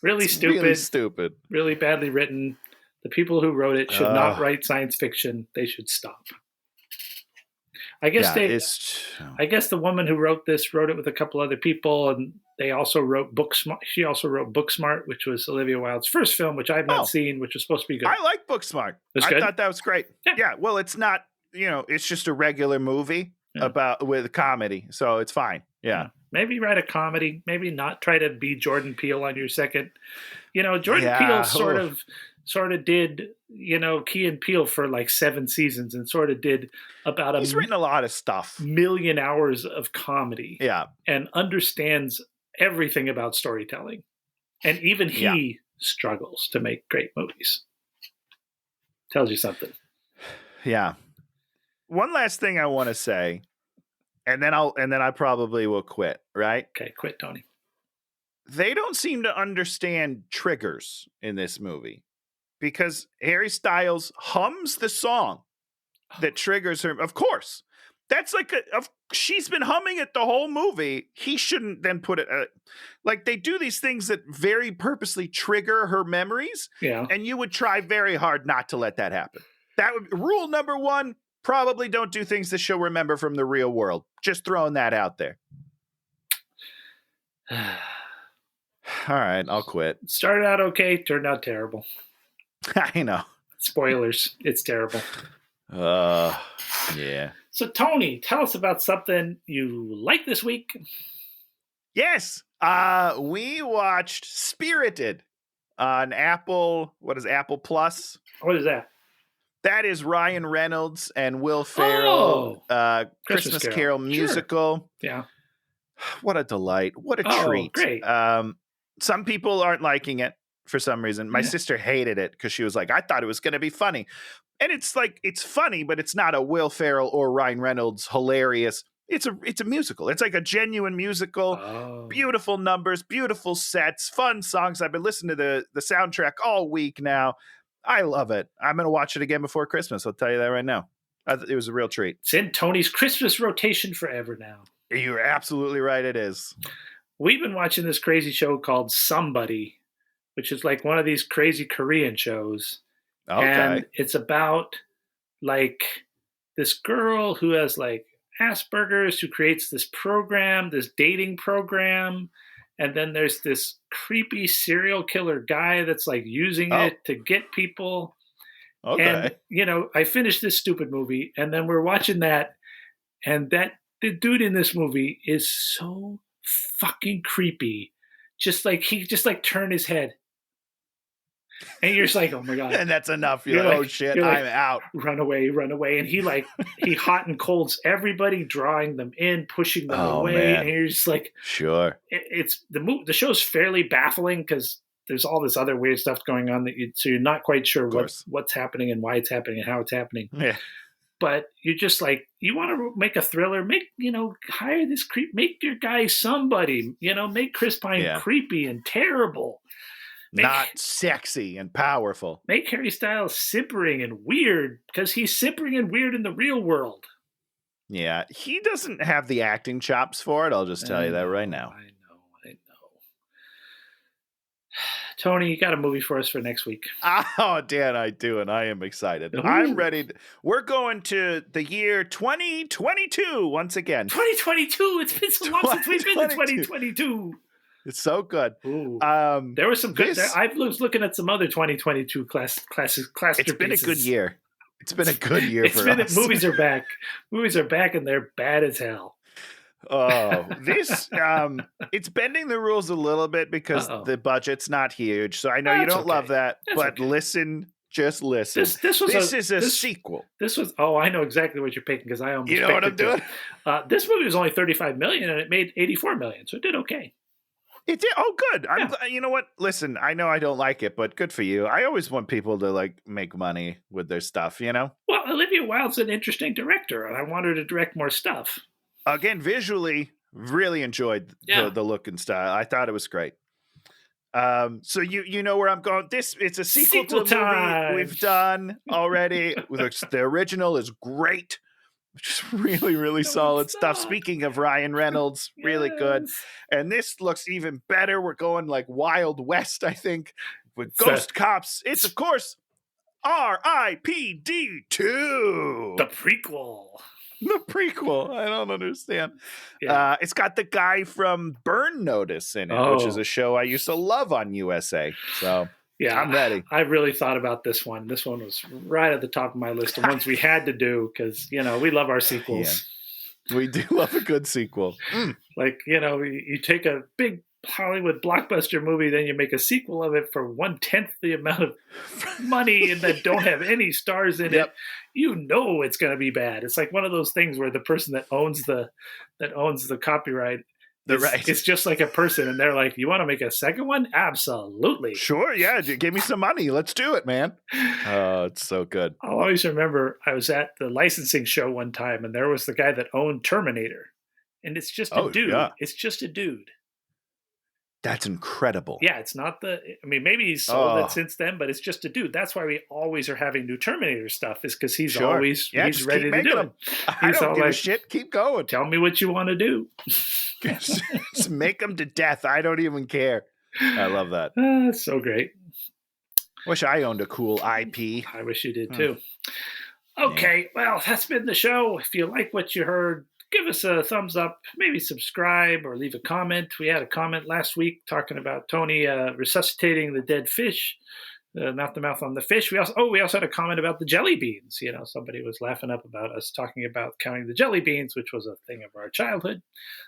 S1: really stupid.
S2: Really stupid.
S1: Really badly written. The people who wrote it should not write science fiction. They should stop. I guess I guess the woman who wrote this wrote it with a couple other people, and they also wrote Booksmart. She also wrote Booksmart, which was Olivia Wilde's first film, which I've not seen, which was supposed to be good.
S2: I like Booksmart. I thought that was great. Yeah. Well, it's not, it's just a regular movie with comedy, so it's fine. Yeah.
S1: Maybe write a comedy. Maybe not try to be Jordan Peele on your second. Jordan Peele sort of did, Key and Peele for like 7 seasons and sort of did about
S2: He's written a lot of stuff.
S1: million hours of comedy.
S2: Yeah.
S1: And understands everything about storytelling. And even he struggles to make great movies. Tells you something.
S2: Yeah. One last thing I want to say, and then I probably will quit, right?
S1: Okay, quit, Tony.
S2: They don't seem to understand triggers in this movie. Because Harry Styles hums the song that triggers her. Of course. That's like she's been humming it the whole movie. He shouldn't then put it like they do these things that very purposely trigger her memories.
S1: Yeah.
S2: And you would try very hard not to let that happen. That would rule number 1, probably don't do things that she'll remember from the real world. Just throwing that out there. All right, I'll quit.
S1: Started out okay, turned out terrible.
S2: I know.
S1: Spoilers. It's terrible.
S2: Yeah.
S1: So, Tony, tell us about something you like this week.
S2: Yes. We watched Spirited on Apple. What is Apple Plus?
S1: What is that?
S2: That is Ryan Reynolds and Will Ferrell. Christmas Carol musical.
S1: Sure. Yeah.
S2: What a delight. What a treat.
S1: Great.
S2: Some people aren't liking it. For some reason, my sister hated it because she was like, I thought it was going to be funny. And it's like, it's funny, but it's not a Will Ferrell or Ryan Reynolds hilarious. It's a musical. It's like a genuine musical. Beautiful numbers, beautiful sets, fun songs. I've been listening to the soundtrack all week now. I love it. I'm going to watch it again before Christmas. I'll tell you that right now. It was a real treat.
S1: It's in Tony's Christmas rotation forever now.
S2: You're absolutely right. It is.
S1: We've been watching this crazy show called Somebody, which is like one of these crazy Korean shows.
S2: Okay.
S1: And it's about like this girl who has like Asperger's who creates this program, this dating program. And then there's this creepy serial killer guy that's like using it to get people.
S2: Okay.
S1: And, I finished this stupid movie and then we're watching that. And the dude in this movie is so fucking creepy. He just turned his head. And you're just like, oh my God.
S2: And that's enough. You're like, oh shit, I'm out.
S1: Run away. And he hot and colds everybody, drawing them in, pushing them away.
S2: Man.
S1: And you're just like,
S2: sure.
S1: It's the show's fairly baffling because there's all this other weird stuff going on so you're not quite sure what's happening and why it's happening and how it's happening.
S2: Yeah.
S1: But you're just like, you want to make a thriller, hire this creep, make your guy somebody, make Chris Pine creepy and terrible.
S2: Not sexy and powerful.
S1: Make Harry Styles simpering and weird, because he's simpering and weird in the real world.
S2: Yeah, he doesn't have the acting chops for it. I'll just tell you that right now.
S1: I know. Tony, you got a movie for us for next week?
S2: Oh, Dan, I do, and I am excited.
S1: Ooh.
S2: I'm ready. We're going to the year 2022 once again.
S1: 2022. It's been so long since we've been in 2022.
S2: It's so good.
S1: Ooh. There was some good. I was looking at some other 2022 classic.
S2: It's been a good year. It's been a good year for us.
S1: Movies are back. Movies are back, and they're bad as hell.
S2: Oh, this it's bending the rules a little bit because the budget's not huge. So I know you don't love that, but listen, just listen. This is a sequel.
S1: This was. Oh, I know exactly what you're picking because I almost.
S2: You know what I'm doing?
S1: This movie was only $35 million, and it made $84 million, so it did okay.
S2: It did. Oh, good. You know what? Listen, I know I don't like it, but good for you. I always want people to like make money with their stuff. You know.
S1: Well, Olivia Wilde's an interesting director, and I want her to direct more stuff.
S2: Again, visually, really enjoyed the look and style. I thought it was great. So you know where I'm going. It's a sequel to the movie we've done already. The original is great. Just really, really solid stuff. Speaking of Ryan Reynolds, really good. And this looks even better. We're going like Wild West, I think, with ghost cops. It's, of course, R.I.P.D. 2.
S1: The prequel.
S2: The prequel. I don't understand. Yeah. It's got the guy from Burn Notice in it, which is a show I used to love on USA. So yeah, I'm ready.
S1: I really thought about this one. This one was right at the top of my list of ones we had to do because, we love our sequels.
S2: Yeah. We do love a good sequel.
S1: Like, you take a big Hollywood blockbuster movie, then you make a sequel of it for 1/10 the amount of money and that don't have any stars in it. It's going to be bad. It's like one of those things where the person that owns the copyright, it's just like a person, and they're like, "You want to make a second one? Absolutely,
S2: sure, yeah. Give me some money. Let's do it, man." Oh, it's so good.
S1: I'll always remember I was at the licensing show one time, and there was the guy that owned Terminator, and it's just a dude. Yeah. It's just a dude.
S2: That's incredible.
S1: Yeah, it's not maybe he's sold it since then, but it's just a dude. That's why we always are having new Terminator stuff, is because he's always he's ready to do it.
S2: I don't give a shit. Keep going.
S1: Tell me what you want to do.
S2: Just make them to death. I don't even care. I love that.
S1: So great.
S2: Wish I owned a cool IP.
S1: I wish you did too. Okay, well, that's been the show. If you like what you heard, give us a thumbs up, maybe subscribe or leave a comment. We had a comment last week talking about Tony resuscitating the dead fish, mouth to mouth on the fish. We also had a comment about the jelly beans. Somebody was laughing up about us talking about counting the jelly beans, which was a thing of our childhood.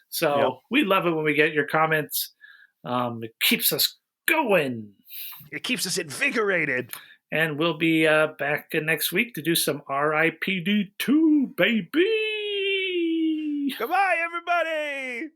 S1: So we love it when we get your comments. It keeps us going.
S2: It keeps us invigorated.
S1: And we'll be back next week to do some RIPD 2, baby.
S2: Goodbye, everybody!